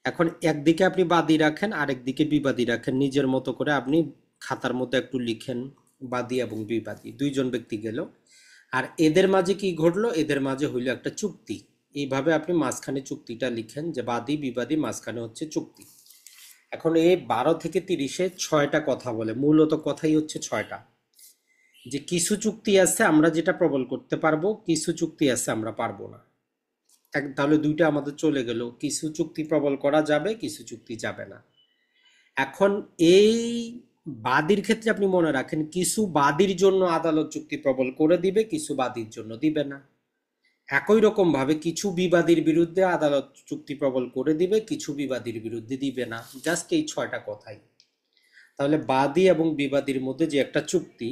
এখন একদিকে আপনি বাদী রাখেন, আরেকদিকে বিবাদী রাখেন, নিজের মতো করে আপনি খাতার মধ্যে একটু লিখেন বাদী এবং বিবাদী, দুইজন ব্যক্তি গেল, আর এদের মাঝে কি ঘটলো, এদের মাঝে হইলো একটা চুক্তি। এইভাবে আপনি মাঝখানে চুক্তিটা লিখেন যে বাদী বিবাদী, মাঝখানে হচ্ছে চুক্তি। এখন এই 12 থেকে 30-এ 6টা কথা বলে, মূলত কথাই হচ্ছে 6টা, যে কিছু চুক্তি আছে আমরা যেটা প্রবল করতে পারবো, কিছু চুক্তি আছে আমরা পারবো না। তাহলে 2টা আমাদের চলে গেল, কিছু চুক্তি প্রবল করা যাবে, কিছু চুক্তি যাবে না। এখন এই বাদীর ক্ষেত্রে আপনি মনে রাখেন, কিছু বাদীর জন্য আদালত চুক্তি প্রবল করে দিবে, কিছু বাদীর জন্য দিবে না। একই রকম ভাবে কিছু বিবাদীর বিরুদ্ধে আদালত চুক্তি প্রবল করে দিবে, কিছু বিবাদীর বিরুদ্ধে দিবে না। জাস্ট এই 6টা কথাই। তাহলে বাদী এবং বিবাদীর মধ্যে যে একটা চুক্তি,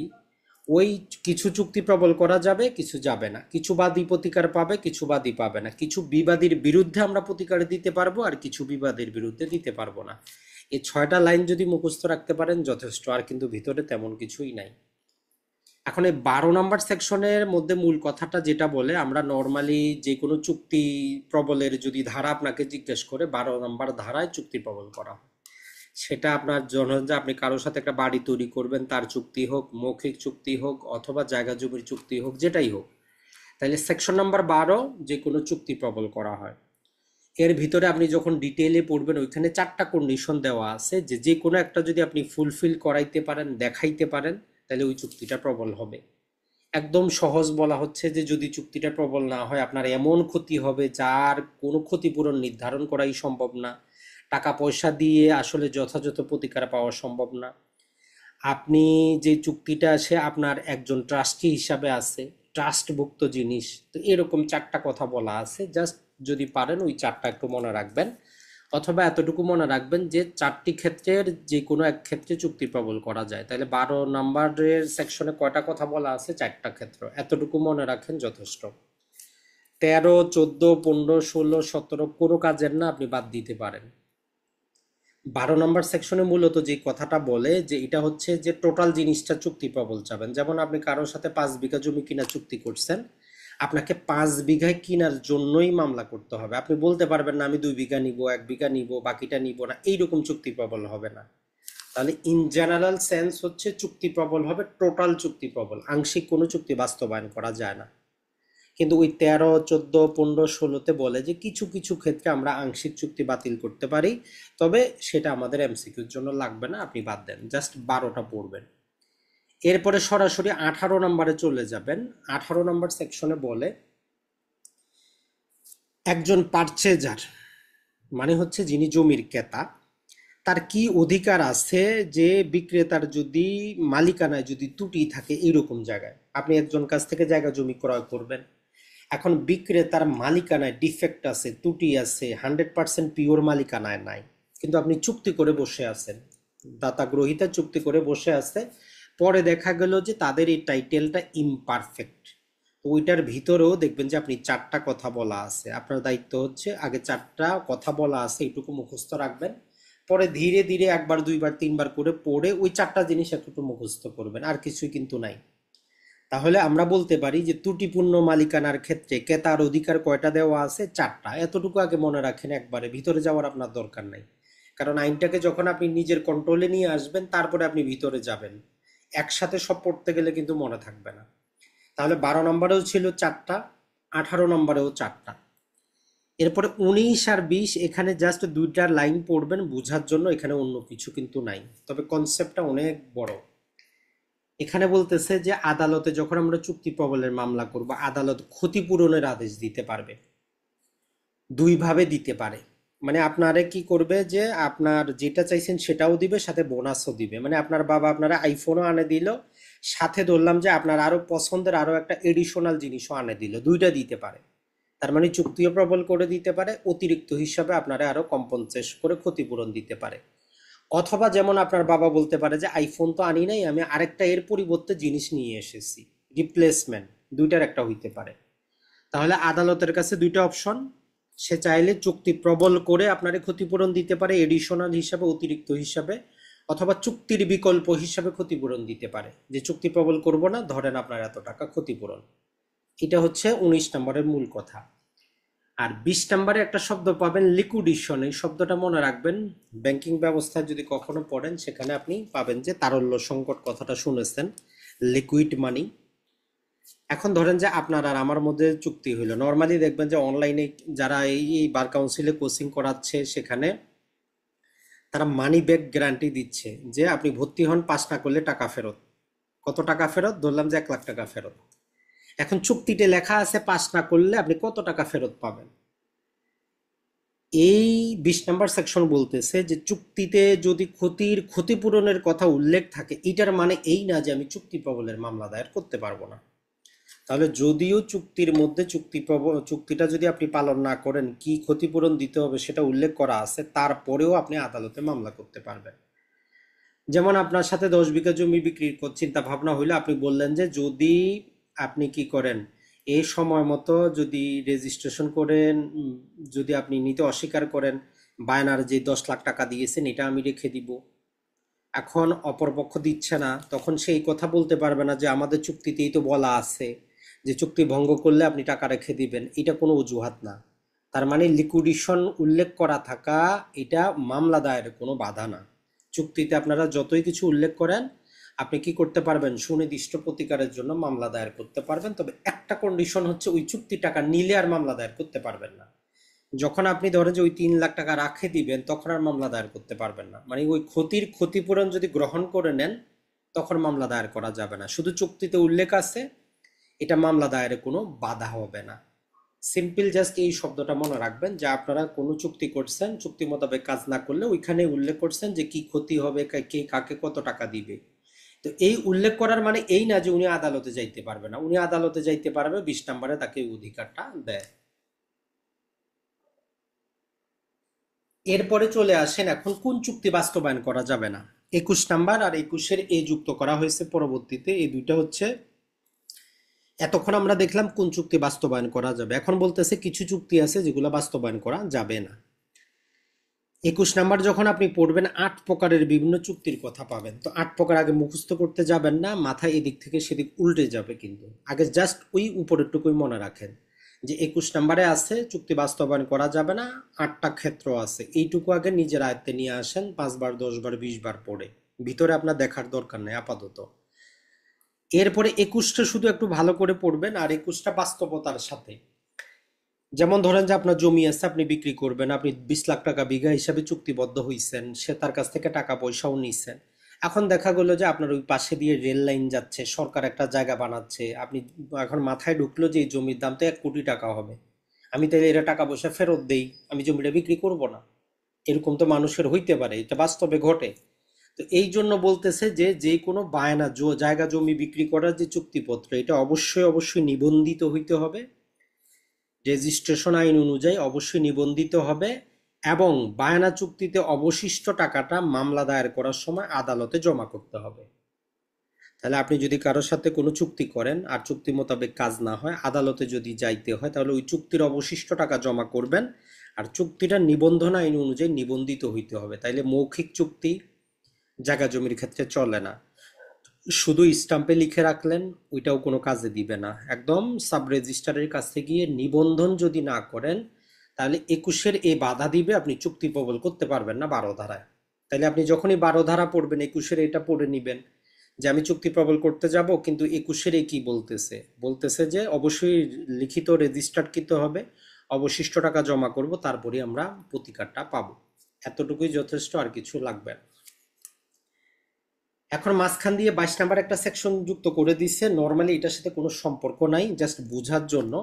ওই কিছু চুক্তি প্রবল করা যাবে, কিছু যাবে না। কিছু বাদী প্রতিকার পাবে, কিছু বাদী পাবে না। কিছু বিবাদীর বিরুদ্ধে আমরা প্রতিকার দিতে পারবো, আর কিছু বিবাদীর বিরুদ্ধে দিতে পারবো না। এই 6টা লাইন যদি মুখস্থ রাখতে পারেন যথেষ্ট, আর কিন্তু ভিতরে তেমন কিছুই নাই। এখন এই 12 নম্বর সেকশনের মধ্যে মূল কথাটা যেটা বলে, আমরা নর্মালি যে কোনো চুক্তি প্রবলের যদি ধারা আপনাকে জিজ্ঞেস করে, 12 নম্বর ধারায় চুক্তি প্রবল করা হয়। সেটা আপনার জন্য যে আপনি কারোর সাথে একটা বাড়ি তৈরি করবেন, তার চুক্তি হোক, মৌখিক চুক্তি হোক, অথবা জায়গা জমির চুক্তি হোক, যেটাই হোক, তাহলে সেকশন নাম্বার 12 যে কোনো চুক্তি প্রবল করা হয়। এর ভিতরে আপনি যখন ডিটেইলে পড়বেন, ওইখানে 4টা কন্ডিশন দেওয়া আছে, যে যে কোনো একটা যদি আপনি ফুলফিল করাইতে পারেন, দেখাইতে পারেন, তাহলে ওই চুক্তিটা প্রবল হবে। একদম সহজ বলা হচ্ছে যে যদি চুক্তিটা প্রবল না হয়, আপনার এমন ক্ষতি হবে যার কোনো ক্ষতিপূরণ নির্ধারণ করাই সম্ভব না, টাকা পয়সা দিয়ে আসলে যথাযথ প্রতিকার পাওয়া সম্ভব না। আপনি যে চুক্তিটা আছে, আপনার একজন ট্রাস্টি হিসাবে আছে, ট্রাস্টভুক্ত জিনিস, তো এরকম 4টা কথা বলা আছে। জাস্ট যদি পারেন ওই 4টা একটু মনে রাখবেন, অথবা এতটুকু মনে রাখবেন যে 4টি ক্ষেত্রের যে কোনো এক ক্ষেত্রে চুক্তি প্রবল করা যায়। তাহলে 12 নম্বরের সেকশনে কয়টা কথা বলা আছে, 4টা ক্ষেত্র, এতটুকু মনে রাখেন যথেষ্ট। 13, 14, 15, 16, 17 কোনো কাজের না, আপনি বাদ দিতে পারেন। 12 নম্বর সেকশনে মূলত যে কথাটা বলে যে এটা হচ্ছে যে টোটাল জিনিসটা চুক্তি প্রবল চাবেন। যেমন আপনি কারোর সাথে 5 বিঘা জমি কিনা চুক্তি করছেন, আপনাকে 5 বিঘায় কিনার জন্যই মামলা করতে হবে। আপনি বলতে পারবেন না আমি 2 বিঘা নিব, 1 বিঘা নিব, বাকিটা নিব না, এইরকম চুক্তি প্রবল হবে না। তাহলে ইন জেনারেল সেন্স হচ্ছে চুক্তি প্রবল হবে টোটাল চুক্তি প্রবল, আংশিক কোনো চুক্তি বাস্তবায়ন করা যায় না। কিন্তু ওই 13, 14, 15, 16-তে বলে যে কিছু কিছু ক্ষেত্রে আমরা আংশিক চুক্তি বাতিল করতে পারি, তবে সেটা আমাদের এমসিকিউর জন্য লাগবে না, আপনি বাদ দেন, জাস্ট 12টা পড়বেন। এরপরে সরাসরি 18 নম্বরে চলে যাবেন। 18 নম্বর সেকশনে বলে একজন পারচেজার মানে হচ্ছে যিনি জমির ক্রেতা, তার কি অধিকার আছে যে বিক্রেতার যদি মালিকানায় যদি ত্রুটি থাকে, এইরকম জায়গায় আপনি একজন কাছ থেকে জায়গা জমি ক্রয় করবেন। এখন বিক্রেতার মালিকানায় ডিফেক্ট আছে, ত্রুটি আছে, 100% পিওর মালিকানায় নাই, কিন্তু আপনি চুক্তি করে বসে আছেন, দাতা গ্রহীতা চুক্তি করে বসে আছে, পরে দেখা গেল যে তাদের এই টাইটেলটা ইমপারফেক্ট। তো ওইটার ভিতরেও দেখবেন যে আপনি 4টা কথা বলা আছে, আপনার দায়িত্ব হচ্ছে আগে 4টা কথা বলা আছে এইটুকু মুখস্থ রাখবেন, পরে ধীরে ধীরে 1বার 2বার 3বার করে পড়ে ওই 4টা জিনিস একটু মুখস্থ করবেন, আর কিছুই কিন্তু নাই। তাহলে আমরা বলতে পারি যে ত্রুটিপূর্ণ মালিকানার ক্ষেত্রে ক্রেতার অধিকার কয়টা দেওয়া আছে, 4টা। এতটুকু আগে মনে রাখেন, একবারে ভিতরে যাওয়ার আপনার দরকার নাই, কারণ আইনটাকে যখন আপনি নিজের কন্ট্রোলে নিয়ে আসবেন তারপরে আপনি ভিতরে যাবেন, একসাথে সব পড়তে গেলে কিন্তু মনে থাকবে না। তাহলে 12 নম্বরেও ছিল 4টা, 18 নম্বরেও 4টা। এরপরে 19 আর 20 এখানে জাস্ট দুইটা লাইন পড়বেন বোঝার জন্য, এখানে অন্য কিছু কিন্তু নাই, তবে কনসেপ্টটা অনেক বড়। এখানে বলতেছে যে আদালতে যখন আমরা চুক্তি প্রবলের মামলা করব, আদালত ক্ষতিপূরণের আদেশ দিতে পারবে, দুই ভাবে দিতে পারে। মানে আপনারে কি করবে যে আপনার যেটা চাইছেন সেটাও দিবে, সাথে বোনাসও দিবে। মানে আপনার বাবা আপনারা আইফোনও আনে দিল, সাথে ধরলাম যে আপনার আরো পছন্দের আরো একটা এডিশনাল জিনিসও আনে দিল, দুইটা দিতে পারে। তার মানে চুক্তিও প্রবল করে দিতে পারে, অতিরিক্ত হিসাবে আপনারা আরো কম্পনসেট করে ক্ষতিপূরণ দিতে পারে। অথবা যেমন আপনার বাবা বলতে পারে যে আইফোন তো আনি নাই, আমি আরেকটা এর পরিবর্তে জিনিস নিয়ে এসেছি, রিপ্লেসমেন্ট, দুইটার একটা হইতে পারে। তাহলে আদালতের কাছে দুইটা অপশন, সে চাইলে চুক্তি প্রবল করে আপনারে ক্ষতিপূরণ দিতে পারে এডিশনাল হিসাবে, অতিরিক্ত হিসাবে, অথবা চুক্তির বিকল্প হিসাবে ক্ষতিপূরণ দিতে পারে, যে চুক্তি প্রবল করব না, ধরেন আপনার এত টাকা ক্ষতিপূরণ। এটা হচ্ছে 19 নম্বরের মূল কথা। আর 20 নম্বরে একটা শব্দ পাবেন লিকুইডেশন, এই শব্দটা মনে রাখবেন। ব্যাংকিং ব্যবস্থায় যদি কখনো পড়েন সেখানে আপনি পাবেন যে তারল্য সংকট, কথাটা শুনেছেন, লিকুইড মানি। এখন ধরেন যে আপনার আর আমার মধ্যে চুক্তি হইলো, নর্মালি দেখবেন যে অনলাইনে যারা এই বার কাউন্সিলে কোচিং করাচ্ছে সেখানে তারা মানি ব্যাক গ্যারান্টি দিচ্ছে, যে আপনি ভর্তি হন, পাস না করলে টাকা ফেরত। কত টাকা ফেরত? ধরলাম যে 1 লাখ টাকা ফেরত। এখন চুক্তিতে লেখা আছে পাস না করলে আপনি কত টাকা ফেরত পাবেন। এই 20 নম্বর সেকশন বলতেছে যে চুক্তিতে যদি ক্ষতিপূরণের কথা উল্লেখ থাকে, এটার মানে এই না যে আমি চুক্তি প্রবলের মামলা দায়ের করতে পারবো না। তাহলে যদিও চুক্তির মধ্যে চুক্তিটা যদি আপনি পালন না করেন, কি ক্ষতিপূরণ দিতে হবে সেটা উল্লেখ করা আছে, তারপরেও আপনি আদালতে মামলা করতে পারবেন। যেমন আপনার সাথে 10 বিঘা জমি বিক্রির চিন্তা ভাবনা হইলে আপনি বললেন যে যদি আপনি কি করেন, এই সময় মতো যদি রেজিস্ট্রেশন করেন, যদি আপনি নিতে অস্বীকার করেন, বায়নার যে 10 লাখ টাকা দিয়েছেন এটা আমি রেখে দিব। এখন অপরপক্ষ দিচ্ছে না, তখন সেই কথা বলতে পারবে না যে আমাদের চুক্তিতেই তো বলা আছে যে চুক্তি ভঙ্গ করলে আপনি টাকা রেখে দিবেন, এটা কোনো অজুহাত না। তার মানে লিকুইডেশন উল্লেখ করা থাকা এটা মামলা দায়েরের কোনো বাধা না। চুক্তিতে আপনারা যতই কিছু উল্লেখ করেন, আপনি কি করতে পারবেন, সুনির্দিষ্ট প্রতিকারের জন্য মামলা দায়ের করতে পারবেন। তবে একটা কন্ডিশন হচ্ছে, ওই চুক্তি টাকা নিলে আর মামলা দায়ের করতে পারবেন না। যখন আপনি ধরেন যে ওই 3 লাখ টাকা রাখে দিবেন, তখন আর মামলা দায়ের করতে পারবেন না। মানে ওই ক্ষতিপূরণ যদি গ্রহণ করে নেন, তখন মামলা দায়ের করা যাবে না। শুধু চুক্তিতে উল্লেখ আছে, এটা মামলা দায়েরে কোনো বাধা হবে না। সিম্পল জাস্ট এই শব্দটা মনে রাখবেন, যে আপনারা কোনো চুক্তি করছেন, চুক্তি মোতাবেক কাজ না করলে ওইখানে উল্লেখ করছেন যে কি ক্ষতি হবে, কে কাকে কত টাকা দিবে। তো এই উল্লেখ করার মানে এই না যে উনি আদালতে যাইতে পারবে না, উনি আদালতে যাইতে পারবে, 20 নম্বরে তাকে এই অধিকারটা দেয়। এরপরে চলে আসেন এখন কোন চুক্তি বাস্তবায়ন করা যাবে না। 21 নাম্বার আর 21-এর এ যুক্ত করা হয়েছে পরবর্তীতে, এই দুইটা হচ্ছে, এতক্ষণ আমরা দেখলাম কোন চুক্তি বাস্তবায়ন করা যাবে, এখন বলতেছে কিছু চুক্তি আছে যেগুলো বাস্তবায়ন করা যাবে না। 21 নাম্বার যখন আপনি পড়বেন, 8 প্রকারের বিভিন্ন চুক্তির কথা পাবেন। তো 8 প্রকার আগে মুখস্থ করতে যাবেন না, মাথায় এদিক থেকে সেদিক উল্টে যাবে, কিন্তু আগে জাস্ট ওই উপরেরটুকুই মনে রাখেন যে 21 নাম্বারে আছে চুক্তি বাস্তবায়ন করা যাবে না, 8টা ক্ষেত্র আছে, এইটুকু আগে নিজের আয়ত্তে নিয়ে আসেন, 5 বার 10 বার 20 বার পড়ে, ভিতরে আপনার দেখার দরকার নেই আপাতত। এরপরে 21টা শুধু একটু ভালো করে পড়বেন, আর 21টা বাস্তবতার সাথে। যেমন ধরেন যে আপনার জমি আছে, আপনি বিক্রি করবেন, আপনি 20 লাখ টাকা বিঘা হিসাবে চুক্তিবদ্ধ হইছেন, সে তার কাছ থেকে টাকা পয়সাও নিছেন। এখন দেখা গেলো যে আপনার ওই পাশে দিয়ে রেল লাইন যাচ্ছে, সরকার একটা জায়গা বানাচ্ছে, আপনি এখন মাথায় ঢুকলো যে এই জমির দাম তো 1 কোটি টাকা হবে, আমি তাহলে এরা টাকা পয়সা ফেরত দেই, আমি জমিটা বিক্রি করব না। এরকম তো মানুষের হইতে পারে, এটা বাস্তবে ঘটে। তো এই জন্য বলতেছে যে যে কোনো বায়না জায়গা জমি বিক্রি করার যে চুক্তিপত্র, এটা অবশ্যই অবশ্যই নিবন্ধিত হইতে হবে, রেজিস্ট্রেশন আইন অনুযায়ী অবশ্যই নিবন্ধিত হবে, এবং বায়না চুক্তিতে অবশিষ্ট টাকাটা মামলা দায়ের করার সময় আদালতে জমা করতে হবে। তাহলে আপনি যদি কারোর সাথে কোনো চুক্তি করেন আর চুক্তি মোতাবেক কাজ না হয়, আদালতে যদি যাইতে হয়, তাহলে ওই চুক্তির অবশিষ্ট টাকা জমা করবেন, আর চুক্তিটা নিবন্ধন আইন অনুযায়ী নিবন্ধিত হইতে হবে। তাইলে মৌখিক চুক্তি জায়গা জমির ক্ষেত্রে চলে না। শুধু স্টাম্পে লিখে রাখলেন, ওইটাও কোনো কাজে দিবে না। একদম সাব রেজিস্ট্রারের কাছে গিয়ে নিবন্ধন যদি না করেন, তাহলে 21-এর এ বাধা দিবে, আপনি চুক্তি প্রবল করতে পারবেন না 12 ধারায়। তাহলে আপনি যখনই 12 ধারা পড়বেন, 21-এর এটা পড়ে নিবেন যে আমি চুক্তি প্রবল করতে যাব, কিন্তু 21-এর এ কি বলতেছে, বলতেছে যে অবশ্যই লিখিত রেজিস্টার্ড করতে হবে, অবশিষ্ট টাকা জমা করব, তারপরে আমরা প্রতিকারটা পাবো। এতটুকুই যথেষ্ট, আর কিছু লাগবে না। এখন মাঝখান দিয়ে 22 নাম্বার একটা সেকশন যুক্ত করে দিচ্ছে। নর্মালি এটার সাথে কোনো সম্পর্ক নাই, জাস্ট বোঝার জন্য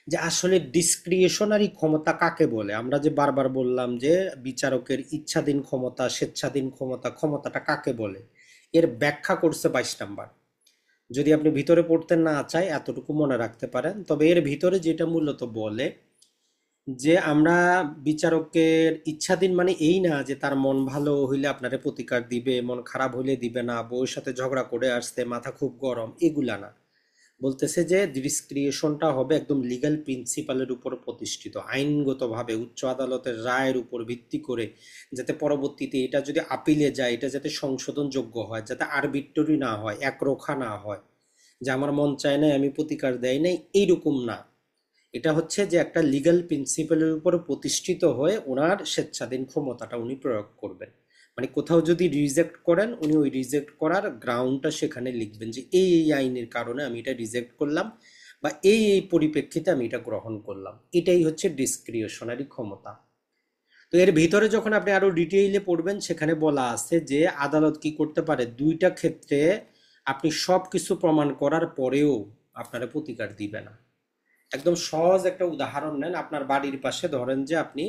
যে আসলে ডিসক্রিশনারি ক্ষমতা কাকে বলে। আমরা যে বারবার বললাম যে বিচারকের ইচ্ছাধীন ক্ষমতা, স্বেচ্ছাধীন ক্ষমতা, ক্ষমতাটা কাকে বলে, এর ব্যাখ্যা করছে 22 নাম্বার। যদি আপনি ভিতরে পড়তে না চাই, এতটুকু মনে রাখতে পারেন। তবে এর ভিতরে যেটা মূলত বলে যে আমরা বিচারকের ইচ্ছাধীন মানে এই না যে তার মন ভালো হইলে আপনারে প্রতিকার দিবে, মন খারাপ হইলে দিবে না, বউয়ের সাথে ঝগড়া করে আসতে মাথা খুব গরম, এগুলা না। বলতেছে যে ডিসক্রিশনটা হবে একদম লিগ্যাল প্রিন্সিপালের উপর প্রতিষ্ঠিত, আইনগতভাবে উচ্চ আদালতের রায়ের উপর ভিত্তি করে, যাতে পরবর্তীতে এটা যদি আপিলে যায় এটা যাতে সংশোধনযোগ্য হয়, যাতে আরবিট্রারি না হয়, একরোখা না হয়, যে আমার মন চায় নাই আমি প্রতিকার দেয় নাই, এইরকম না। এটা হচ্ছে যে একটা লিগ্যাল প্রিন্সিপালের উপর প্রতিষ্ঠিত হয়ে ওনার স্বেচ্ছাধীন ক্ষমতাটা উনি প্রয়োগ করবেন। মানে কোথাও যদি রিজেক্ট করেন, উনি ওই রিজেক্ট করার গ্রাউন্ডটা সেখানে লিখবেন যে এই এই আইনের কারণে আমি এটা রিজেক্ট করলাম, বা এই এই পরিপ্রেক্ষিতে আমি এটা গ্রহণ করলাম। এটাই হচ্ছে ডিসক্রিশনারি ক্ষমতা। তো এর ভিতরে যখন আপনি আরো ডিটেইলে পড়বেন, সেখানে বলা আছে যে আদালত কি করতে পারে, দুইটা ক্ষেত্রে আপনি সব কিছু প্রমাণ করার পরেও আপনারা প্রতিকার দিবে না। একদম সহজ একটা উদাহরণ নেন। আপনার বাড়ির পাশে ধরেন যে আপনি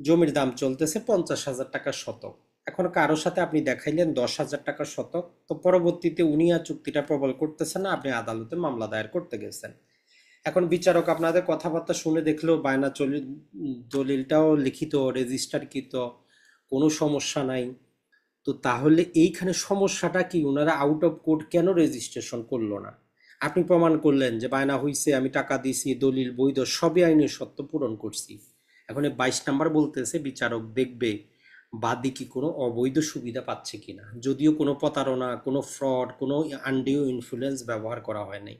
জমির দাম চলতেছে 50,000 টাকা শতক। এখন কারো সাথে আপনি দেখাইলেন 10,000 টাকা শতক, তো পরবর্তীতে উনি আর চুক্তিটা প্রবল করতেছেন না, আপনি আদালতে মামলা দায়ের করতে গেছেন। এখন বিচারক আপনাদের কথাবার্তা শুনে দেখলেও বায়না দলিলটাও লিখিত, রেজিস্টারকৃত, কোনো সমস্যা নাই। তো তাহলে এইখানে সমস্যাটা কি, ওনারা আউট অফ কোর্ট কেন রেজিস্ট্রেশন করলো না? আপনি প্রমাণ করলেন যে বায়না হইছে, আমি টাকা দিছি, দলিল বৈধ, সবই আইনের সত্য পূরণ করছি। এখন এই 22 নাম্বার বলতেছে বিচারক দেখবে বাদী কি কোনো অবৈধ সুবিধা পাচ্ছে কিনা, যদিও কোনো প্রতারণা, কোনো ফ্রড, কোনো আনডিউ ইনফ্লুয়েন্স ব্যবহার করা হয় নাই।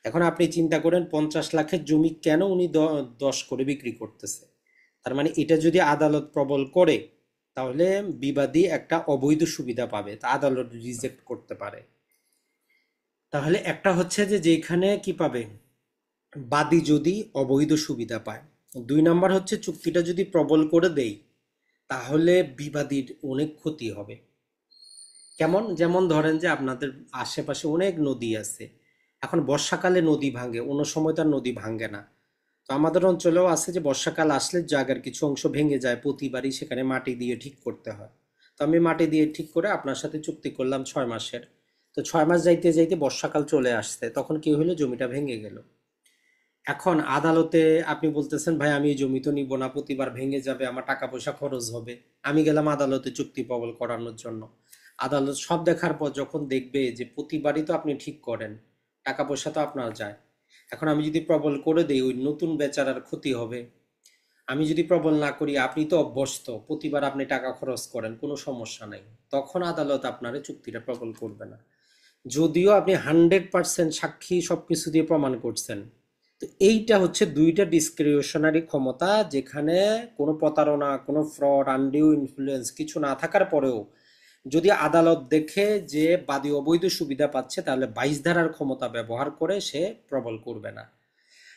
এখন আপনি চিন্তা করেন 50 লাখের জমি কেন উনি 10 করে বিক্রি করতেছে। তার মানে এটা যদি আদালত প্রবল করে, তাহলে বিবাদী একটা অবৈধ সুবিধা পাবে, তা আদালত রিজেক্ট করতে পারে। তাহলে একটা হচ্ছে যে যেখানে কি পাবে, বাদী যদি অবৈধ সুবিধা পায়। 2 নাম্বার হচ্ছে চুক্তিটা যদি প্রবল করে দেই, তাহলে বিবাদীর অনেক ক্ষতি হবে। কেমন? যেমন ধরেন যে আপনাদের আশেপাশে অনেক নদী আছে, এখন বর্ষাকালে নদী ভাঙে, অন্য সময় তার নদী ভাঙে না। তো আমাদের অঞ্চলেও আছে যে বর্ষাকাল আসলে জায়গার কিছু অংশ ভেঙে যায়, প্রতিবারই সেখানে মাটি দিয়ে ঠিক করতে হয়। তো আমি মাটি দিয়ে ঠিক করে আপনার সাথে চুক্তি করলাম 6 মাসের। তো 6 মাস যাইতে যাইতে বর্ষাকাল চলে আসছে, তখন কি হলো, জমিটা ভেঙে গেল। এখন আদালতে আপনি বলতেছেন ভাই আমি এই জমি তো নিব না, প্রতিবার ভেঙে যাবে, আমার টাকা পয়সা খরচ হবে। আমি গেলাম আদালতে চুক্তি প্রবল করানোর জন্য। আদালত সব দেখার পর যখন দেখবে যে প্রতিবারই তো আপনি ঠিক করেন, টাকা পয়সা তো আপনার যায়, এখন আমি যদি প্রবল করে দেই ওই নতুন বেচারার ক্ষতি হবে। আমি যদি প্রবল না করি, আপনি তো অভ্যস্ত, প্রতিবার আপনি টাকা খরচ করেন, কোনো সমস্যা নাই, তখন আদালত আপনার চুক্তিটা প্রবল করবে না। যদিও আপনি 100% সাক্ষী সবকিছু দিয়ে প্রমাণ করছেন। তো এইটা হচ্ছে দুইটা ডিসক্রিশনারি ক্ষমতা, যেখানে কোনো প্রতারণা, কোনো ফ্রড, আনডিউ ইনফ্লুয়েন্স কিছু না থাকার পরেও যদি আদালত দেখে যে বাদী অবৈধ সুবিধা পাচ্ছে, তাহলে 22 ধারার ক্ষমতা ব্যবহার করে সে প্রবল করবে না।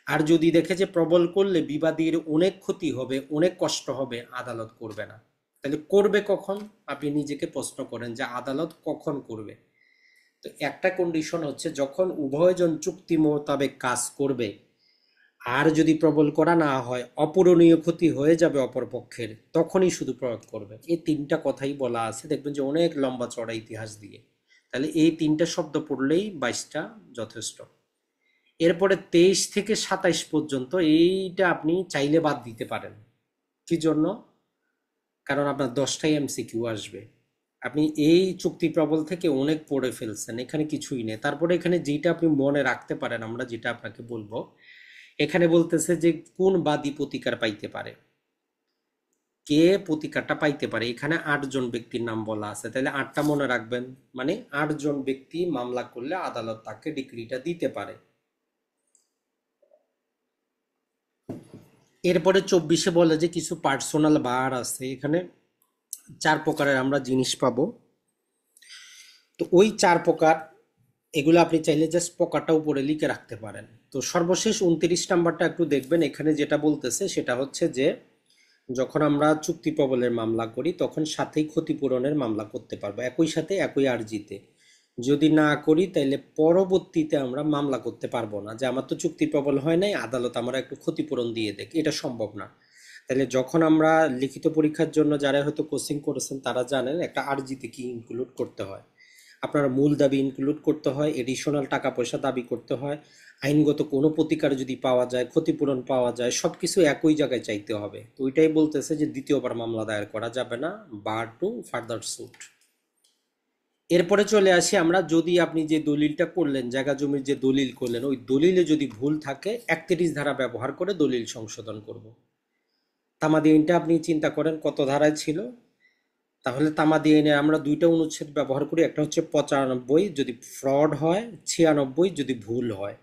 আর যদি দেখে যে প্রবল করলে বিবাদীর অনেক ক্ষতি হবে, অনেক কষ্ট হবে, আদালত করবে না। তাহলে করবে কখন? আপনি নিজেকে প্রশ্ন করেন যে আদালত কখন করবে। তো একটা কন্ডিশন হচ্ছে যখন উভয়জন চুক্তি মোতাবেক কাজ করবে, আর যদি প্রবল করা না হয়, অপূরণীয় ক্ষতি হয়ে যাবে অপর পক্ষের, তখনই শুধু প্রয়োগ করবে। এই তিনটা কথাই বলা আছে, দেখবেন যে অনেক লম্বা চড়া ইতিহাস দিয়ে। তাহলে এই তিনটা শব্দ পড়লেই 22টা যথেষ্ট। এরপরে 23 থেকে 27 পর্যন্ত এইটা আপনি চাইলে বাদ দিতে পারেন। কি জন্য? কারণ আপনার 10টাই এমসিকিউ আসবে। আপনি এই চুক্তি প্রবল থেকে অনেক পড়ে ফেলছেন, এখানে কিছুই নেই। তারপরে এখানে যেটা আপনি মনে রাখতে পারেন, আমরা যেটা আপনাকে বলবো, এখানে বলতেছে যে কোন বাদী প্রতিকার পাইতে পারে, কে প্রতিকারটা পাইতে পারে। এখানে 8 জন ব্যক্তির নাম বলা আছে, তাহলে 8টা মনে রাখবেন। মানে 8 জন ব্যক্তি মামলা করলে আদালত তাকে ডিক্রিটা দিতে পারে। এরপরে 24-এ বলে যে কিছু পার্সোনাল বার আছে। এখানে 4 প্রকারের আমরা জিনিস পাবো। তো ওই 4 প্রকার এগুলো আপনি চাইলে জাস্ট পকাটা উপরে লিখে রাখতে পারেন। তো সর্বশেষ 29 নাম্বারটা একটু দেখবেন, এখানে যেটা বলতেছে সেটা হচ্ছে যে যখন আমরা চুক্তি প্রবলের মামলা করি তখন সাথেই ক্ষতিপূরণের মামলা করতে পারবো, একই সাথে একই আর্জিতে। যদি না করি তাহলে পরবর্তীতে আমরা মামলা করতে পারবো না, যে আমার তো চুক্তি প্রবল হয় নাই, আদালত আমরা একটু ক্ষতিপূরণ দিয়ে দেখ, এটা সম্ভব না। তাহলে যখন আমরা লিখিত পরীক্ষার জন্য যারা হয়তো কোচিং করেছেন তারা জানেন একটা আর্জিতে কি ইনক্লুড করতে হয়। আপনার মূল দাবি ইনক্লুড করতে হয়, এডিশনাল টাকা পয়সা দাবি করতে হয়, আইনগত কোনো প্রতিকার যদি পাওয়া যায়, ক্ষতিপূরণ পাওয়া যায়, সব কিছু একই জায়গায় চাইতে হবে। তো ওইটাই বলতেছে যে দ্বিতীয়বার মামলা দায়ের করা যাবে না, বার টু ফার্দার সুট। এরপরে চলে আসি আমরা, যদি আপনি যে দলিলটা করলেন, জায়গা জমির যে দলিল করলেন, ওই দলিলে যদি ভুল থাকে 31 ধারা ব্যবহার করে দলিল সংশোধন করব। তামাদি আইনটা আপনি চিন্তা করেন কত ধারায় ছিল। তাহলে তামাদি আইনে আমরা দুইটা অনুচ্ছেদ ব্যবহার করি, একটা হচ্ছে 95 যদি ফ্রড হয়, 96 যদি ভুল হয়।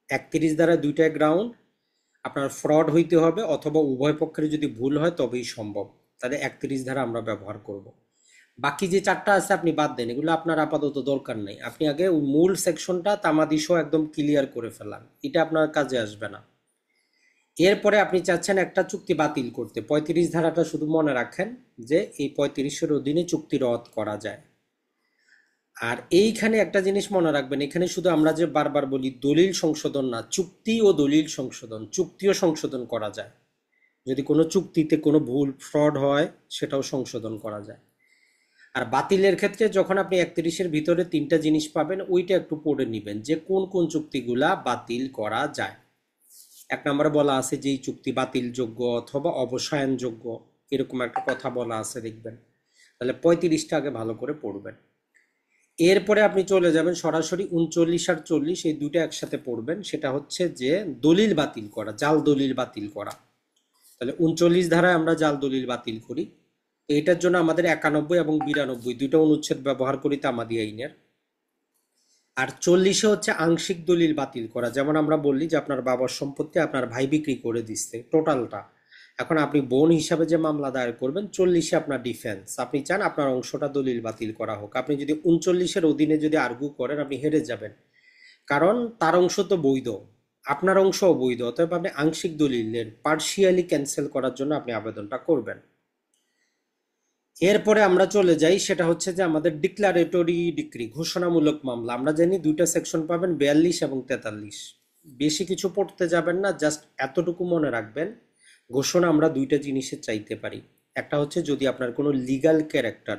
31 দ্বারা দুইটাই গ্রাউন্ড, আপনার ফ্রড হইতে হবে অথবা উভয় পক্ষের যদি ভুল হয় তবেই সম্ভব। তাহলে 31 ধারা আমরা ব্যবহার করব। বাকি যে চারটা আছে আপনি বাদ দেন, এগুলো আপনার আপাতত দরকার নেই। আপনি আগে ওই মূল সেকশনটা তামাদি সহ একদম ক্লিয়ার করে ফেলান, এটা আপনার কাজে আসবে না। এরপরে আপনি চাচ্ছেন একটা চুক্তি বাতিল করতে, 35 ধারাটা শুধু মনে রাখেন যে এই 35-এর অধীনে চুক্তি রদ করা যায়। আর এইখানে একটা জিনিস মনে রাখবেন, এখানে শুধু আমরা যে বারবার বলি দলিল সংশোধন না, চুক্তি ও দলিল সংশোধন, চুক্তিও সংশোধন করা যায়। যদি কোনো চুক্তিতে কোনো ভুল ফ্রড হয় সেটাও সংশোধন করা যায়। আর বাতিলের ক্ষেত্রে যখন আপনি 31-এর ভিতরে তিনটা জিনিস পাবেন, ওইটা একটু পড়ে নেবেন যে কোন কোন চুক্তিগুলা বাতিল করা যায়। এক নম্বরে বলা আছে যে এই চুক্তি বাতিলযোগ্য অথবা অবসায়নযোগ্য, এরকম একটা কথা বলা আছে দেখবেন। তাহলে 35টা আগে ভালো করে পড়বেন। এরপরে আপনি চলে যাবেন সরাসরি 39 আর 40, এই দুটো একসাথে পড়বেন। সেটা হচ্ছে যে দলিল বাতিল করা, জাল দলিল বাতিল করা। তাহলে 39 ধারায় আমরা জাল দলিল বাতিল করি। তো এটার জন্য আমাদের 91 এবং 92 দুইটা অনুচ্ছেদ ব্যবহার করি তামাদি আইনের। আর 40-এ হচ্ছে আংশিক দলিল বাতিল করা, যেমন আমরা বললি যে আপনার বাবার সম্পত্তি আপনার ভাই বিক্রি করে দিচ্ছে টোটালটা, এখন আপনি বোন হিসাবে যে মামলা দায়ের করবেন, 40-এ আপনার ডিফেন্স, আপনি চান আপনার অংশটা দলিল বাতিল করা হোক। আপনি যদি 39-এর অধীনে যদি আর্গু করেন আপনি হেরে যাবেন, কারণ তার অংশ তো বৈধ, আপনার অংশ অবৈধ, অতএব আপনি আংশিক দলিলের পার্শিয়ালি ক্যান্সেল করার জন্য আপনি আবেদনটা করবেন। এরপরে আমরা চলে যাই, সেটা হচ্ছে যে আমাদের ডিক্লারেটরি ডিক্রি, ঘোষণামূলক মামলা। আমরা জানি দুইটা সেকশন পাবেন, 42 এবং 43। বেশি কিছু পড়তে যাবেন না, জাস্ট এতটুকু মনে রাখবেন ঘোষণা আমরা দুইটা জিনিসের চাইতে পারি। একটা হচ্ছে যদি আপনার কোনো লিগ্যাল ক্যারেক্টার,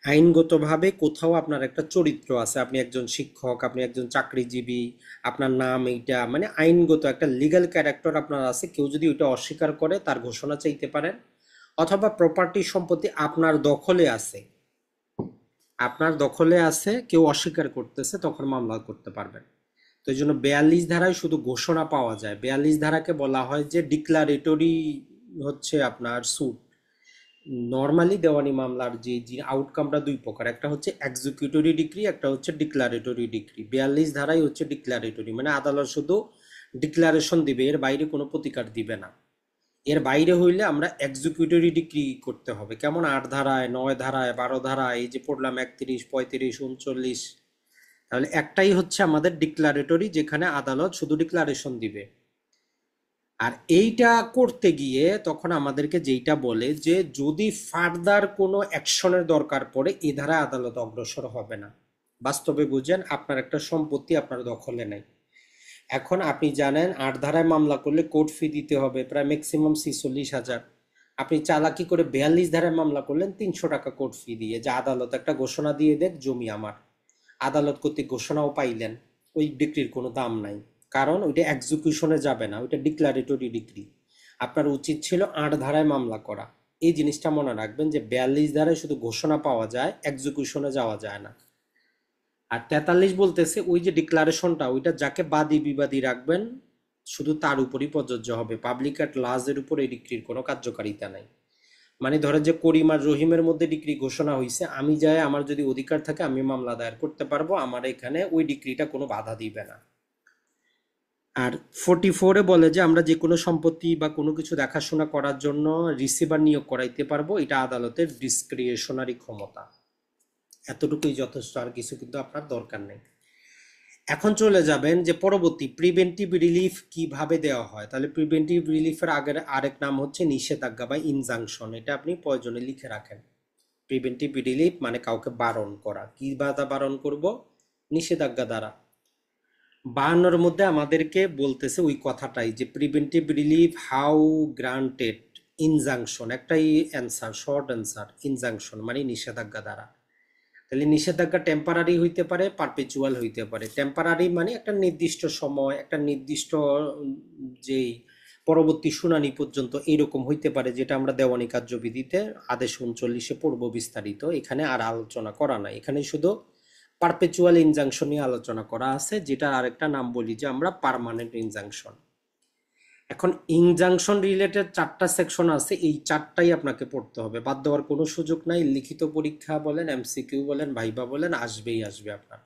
আইনগতভাবে কোথাও আপনার একটা চরিত্র আছে, আপনি একজন শিক্ষক, আপনি একজন চাকরিজীবী, আপনার নাম এইটা, মানে আইনগত একটা লিগ্যাল ক্যারেক্টার আপনার আছে, কেউ যদি ওইটা অস্বীকার করে তার ঘোষণা চাইতে পারেন। অথবা প্রপার্টি সম্পত্তি আপনার দখলে আছে, আপনার দখলে আছে, কেউ অস্বীকার করতেছে, তখন মামলা করতে পারবেন। তো এই জন্য 42 ধারায় শুধু ঘোষণা পাওয়া যায়। 42 ধারাকে বলা হয় যে ডিক্লারেটরি, হচ্ছে আপনার সুট। নর্মালি দেওয়ানি মামলার যে যে আউটকামটা দুই প্রকার, একটা হচ্ছে এক্সিকিউটরি ডিক্রি, একটা হচ্ছে ডিক্লারেটরি ডিক্রি। 42 ধারাই হচ্ছে ডিক্লারেটরি, মানে আদালত শুধু ডিক্লারেশন দিবে, এর বাইরে কোনো প্রতিকার দিবে না। এর বাইরে হইলে আমরা এক্সিকিউটরি ডিক্রি করতে হবে, কেমন 8 ধারায়, 9 ধারায়, 12 ধারায়, এই যে পড়লাম 31, 35, 39। তাহলে একটাই হচ্ছে আমাদের ডিক্লারেটরি, যেখানে আদালত শুধু ডিক্লারেশন দিবে। আর এইটা করতে গিয়ে তখন আমাদেরকে যেইটা বলে যে যদি ফার্দার কোনো অ্যাকশনের দরকার পড়ে এ ধারা আদালত অগ্রসর হবে না। বাস্তবে বুঝেন, আপনার একটা সম্পত্তি আপনার দখলে নেই, এখন আপনি জানেন 8 ধারায় মামলা করলে কোর্ট ফি দিতে হবে প্রায় ম্যাক্সিমাম 46,000। আপনি চালাকি করে 42 ধারায় মামলা করলেন 300 টাকা কোর্ট ফি দিয়ে, যে আদালত একটা ঘোষণা দিয়ে দেখ জমি আমার, আদালত কর্তৃক ঘোষণাও পাইলেন, ওই ডিক্রির কোনো দাম নাই, কারণ ওইটা এক্সিকিউশনে যাবে না, ওইটা ডিক্লারেটরি ডিক্রি। আপনার উচিত ছিল 8 ধারায় মামলা করা। এই জিনিসটা মনে রাখবেন যে 42 ধারায় শুধু ঘোষণা পাওয়া যায়, এক্সিকিউশনে যাওয়া যায় না। আর 43 বলতেছে ওই যে ডিক্লারেশনটা, ওইটা যাকে বাদী বিবাদী রাখবেন শুধু তার উপরই প্রযোজ্য হবে, পাবলিক অ্যাট লার্জের উপর এই ডিক্রির কোনো কার্যকারিতা নাই। মানে ধরেন যে করিম আর রহিমের মধ্যে ডিক্রি ঘোষণা হয়েছে, আমি যাই, আমার যদি অধিকার থাকে আমি মামলা দায়ের করতে পারবো, আমার এখানে ওই ডিক্রিটা কোনো বাধা দিবে না। আর 44-এ বলে যে আমরা যে কোনো সম্পত্তি বা কোনো কিছু দেখাশোনা করার জন্য রিসিভার নিয়োগ করাইতে পারবো, এটা আদালতের ডিসক্রিশনারি ক্ষমতা। এতটুকুই যথেষ্ট, আর কিছু কিন্তু আপনার দরকার নেই। এখন চলে যাবেন যে পরবর্তী প্রিভেন্টিভ রিলিফ কিভাবে দেওয়া হয়। তাহলে প্রিভেন্টিভ রিলিফের আগের আরেক নাম হচ্ছে নিষেধাজ্ঞা বা ইনজাংশন। এটা আপনি প্রয়োজনে লিখে রাখেন। প্রিভেন্টিভ রিলিফ মানে কাউকে বারণ করা। কি বাধা বারণ করব? নিষেধাজ্ঞা দ্বারা। 52 মধ্যে আমাদেরকে বলতেছে ওই কথাটাই যে preventive relief how granted injunction, একটাই অ্যান্সার, শর্ট অ্যান্সার, ইনজাংশন মানে নিষেধাজ্ঞা দ্বারা। তাহলে নিষেধাজ্ঞা টেম্পারারি হইতে পারে, পারপেচুয়াল হইতে পারে। টেম্পারারি মানে একটা নির্দিষ্ট সময়, একটা নির্দিষ্ট যেই পরবর্তী শুনানি পর্যন্ত এইরকম হইতে পারে, যেটা আমরা দেওয়ানি কার্যবিধিতে আদেশ 39-এ পূর্ব বিস্তারিত, এখানে আর আলোচনা করা নাই। এখানে শুধু পারপেচুয়াল ইনজাংশন নিয়ে আলোচনা করা আছে, যেটা আরেকটা নাম বলি যে আমরা পার্মানেন্ট ইনজাংশন। এখন ইনজাংশন রিলেটেড 4টা সেকশন আছে, এই 4টাই আপনাকে পড়তে হবে, বাদ দেওয়ার কোনো সুযোগ নাই। লিখিত পরীক্ষা বলেন, এমসিকিউ বলেন, ভাইবা বলেন, আসবেই আসবে আপনার।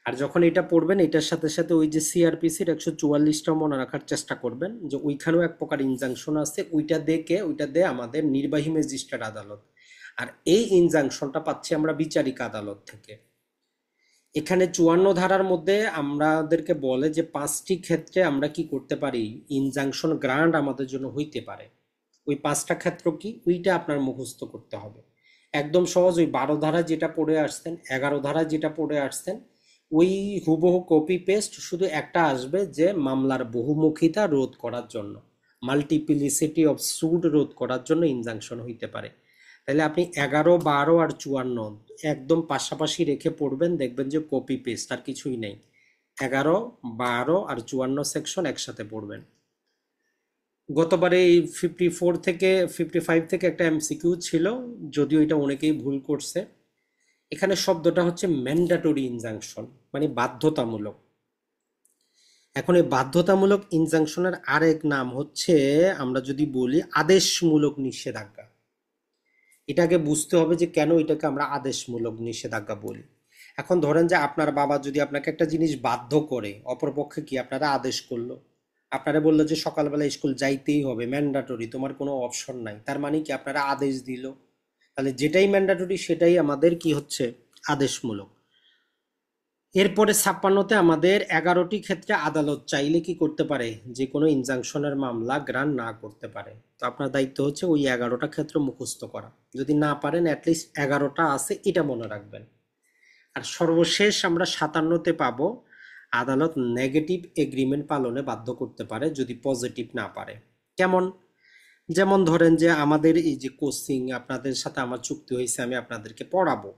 আর যখন এটা পড়বেন, এটার সাথে সাথে ওই যে সিআরপিসির 144টা মনে রাখার চেষ্টা করবেন, যে ওইখানেও এক প্রকার ইনজাংশন আছে, ওইটা দিয়ে আমাদের নির্বাহী ম্যাজিস্ট্রেট আদালত। আর এই ইনজাংশনটা পাচ্ছি আমরা বিচারিক আদালত থেকে। এখানে 54 ধারার মধ্যে আমাদেরকে বলে যে 5টি ক্ষেত্রে আমরা কি করতে পারি, ইনজাংশন গ্রান্ট আমাদের জন্য হইতে পারে। ওই 5টা ক্ষেত্র কি, ওইটা আপনার মুখস্থ করতে হবে। একদম সহজ, ওই 12 ধারা যেটা পড়ে আসছেন, 11 ধারা যেটা পড়ে আসছেন, ওই হুবহু কপি পেস্ট, শুধু একটা আসবে যে মামলার বহুমুখিতা রোধ করার জন্য, মাল্টিপ্লিসিটি অফ সুট রোধ করার জন্য ইনজাংশন হইতে পারে। তাহলে আপনি 11, 12 আর 54 একদম পাশাপাশি রেখে পড়বেন, দেখবেন যে কপি পেস্ট, আর কিছুই নেই। 11, 12 আর 54 সেকশন একসাথে পড়বেন। গতবারে এই 55 থেকে একটা এমসিকিউ ছিল, যদিও এটা অনেকেই ভুল করছে। এখানে শব্দটা হচ্ছে ম্যান্ডেটরি ইনজাংশন, মানে বাধ্যতামূলক। এখন এই বাধ্যতামূলক ইনজাংশনের আরেক নাম হচ্ছে, আমরা যদি বলি, আদেশমূলক নিষেধাজ্ঞা। এটাকে বুঝতে হবে যে কেন এটাকে আমরা আদেশমূলক নিষেধাজ্ঞা বলি। এখন ধরেন যে আপনার বাবা যদি আপনাকে একটা জিনিস বাধ্য করে, অপরপক্ষে কি আপনারা আদেশ করলো, আপনারা বললো যে সকালবেলা স্কুল যাইতেই হবে, ম্যান্ডাটরি, তোমার কোনো অপশন নাই, তার মানে কি আপনারা আদেশ দিল। তাহলে যেটাই ম্যান্ডাটরি সেটাই আমাদের কি হচ্ছে, আদেশমূলক। এরপরে 56-তে আমাদের 11টি ক্ষেত্রে আদালত চাইলে কি করতে পারে, যে কোনো ইনজাংশনের মামলা গ্রান্ট না করতে পারে। তো আপনার দায়িত্ব হচ্ছে ওই 11টা ক্ষেত্র মুখস্থ করা। যদি না পারেন, অ্যাটলিস্ট 11টা আছে এটা মনে রাখবেন। আর সর্বশেষ আমরা 57-তে পাবো, আদালত নেগেটিভ এগ্রিমেন্ট পালনে বাধ্য করতে পারে যদি পজিটিভ না পারে। কেমন? যেমন ধরেন যে আমাদের এই যে কোচিং, আপনাদের সাথে আমার চুক্তি হয়েছে আমি আপনাদেরকে পড়াবো।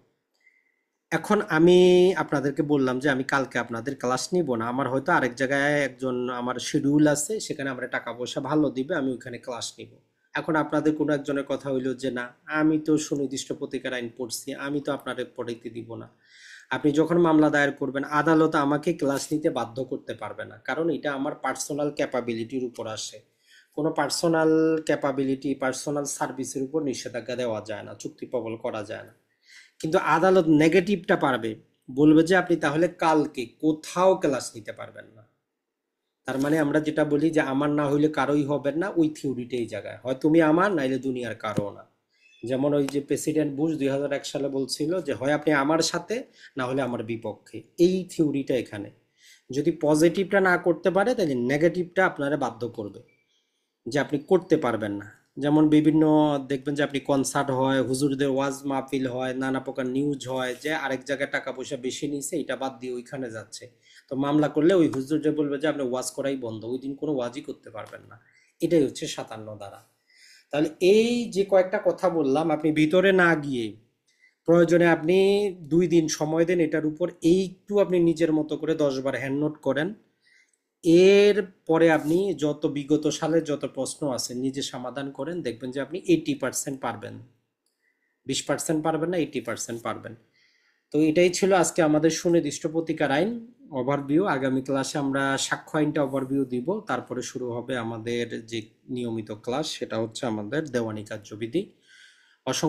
এখন আমি আপনাদেরকে বললাম যে আমি কালকে আপনাদের ক্লাস নিব না, আমার হয়তো আরেক জায়গায় একজন আমার শিডিউল আছে, সেখানে আমরা টাকা পয়সা ভালো দিবে, আমি ওইখানে ক্লাস নিব। এখন আপনাদের কোনো একজনের কথা হইলো যে না, আমি তো সুনির্দিষ্ট প্রতিকার আইন পড়ছি, আমি তো আপনাদের পড়াইতে দিব না। আপনি যখন মামলা দায়ের করবেন, আদালত আমাকে ক্লাস নিতে বাধ্য করতে পারবে না, কারণ এটা আমার পার্সোনাল ক্যাপাবিলিটির উপর আসে। কোনো পার্সোনাল ক্যাপাবিলিটি, পার্সোনাল সার্ভিসের উপর নিষেধাজ্ঞা দেওয়া যায় না, চুক্তি প্রবল করা যায় না। কিন্তু আদালত নেগেটিভটা পারবে, বলবে যে আপনি তাহলে কালকে কোথাও ক্লাস নিতে পারবেন না। তার মানে আমরা যেটা বলি যে আমার না হইলে কারোই হবে না, ওই থিওরিটা এই জায়গায়, হয় তুমি আমার, নাইলে দুনিয়ার কারো না। যেমন ওই যে প্রেসিডেন্ট বুশ 2001 সালে বলছিল যে হয় আপনি আমার সাথে, না হলে আমার বিপক্ষে, এই থিওরিটা এখানে। যদি পজিটিভটা না করতে পারে, তাহলে নেগেটিভটা আপনারা বাধ্য করবে যে আপনি করতে পারবেন না। যেমন বিভিন্ন দেখবেন যে আপনি কনসার্ট হয়, হুজুরদের ওয়াজ মাহফিল হয়, নানা প্রকার নিউজ হয় যে আরেক জায়গায় টাকা পয়সা বেশি নিছে, এটা বাদ দিয়ে ওইখানে যাচ্ছে। তো মামলা করলে ওই হুজুরদের বলবে যে আপনি ওয়াজ করাই বন্ধ, ওই দিন কোনো ওয়াজই করতে পারবেন না। এটাই হচ্ছে 57 ধারা। তাহলে এই যে কয়েকটা কথা বললাম, আপনি ভিতরে না গিয়ে প্রয়োজনে আপনি 2 দিন সময় দেন এটার উপর, একটু আপনি নিজের মতো করে 10 বার হ্যান্ড নোট করেন। এর পরে আপনি যত বিগত সালের যত প্রশ্ন আছে নিজে সমাধান করেন, দেখবেন যে আপনি 80% পারবেন। 20% পারবেন না, 80% পারবেন। তো এটাই ছিল আজকে আমাদের সুনির্দিষ্ট প্রতিকার আইন ওভারভিউ। আগামী ক্লাসে আমরা সাক্ষ্য আইনটা ওভারভিউ দিব, তারপরে শুরু হবে আমাদের যে নিয়মিত ক্লাস, সেটা হচ্ছে আমাদের দেওয়ানি কার্যবিধি। অসংখ্য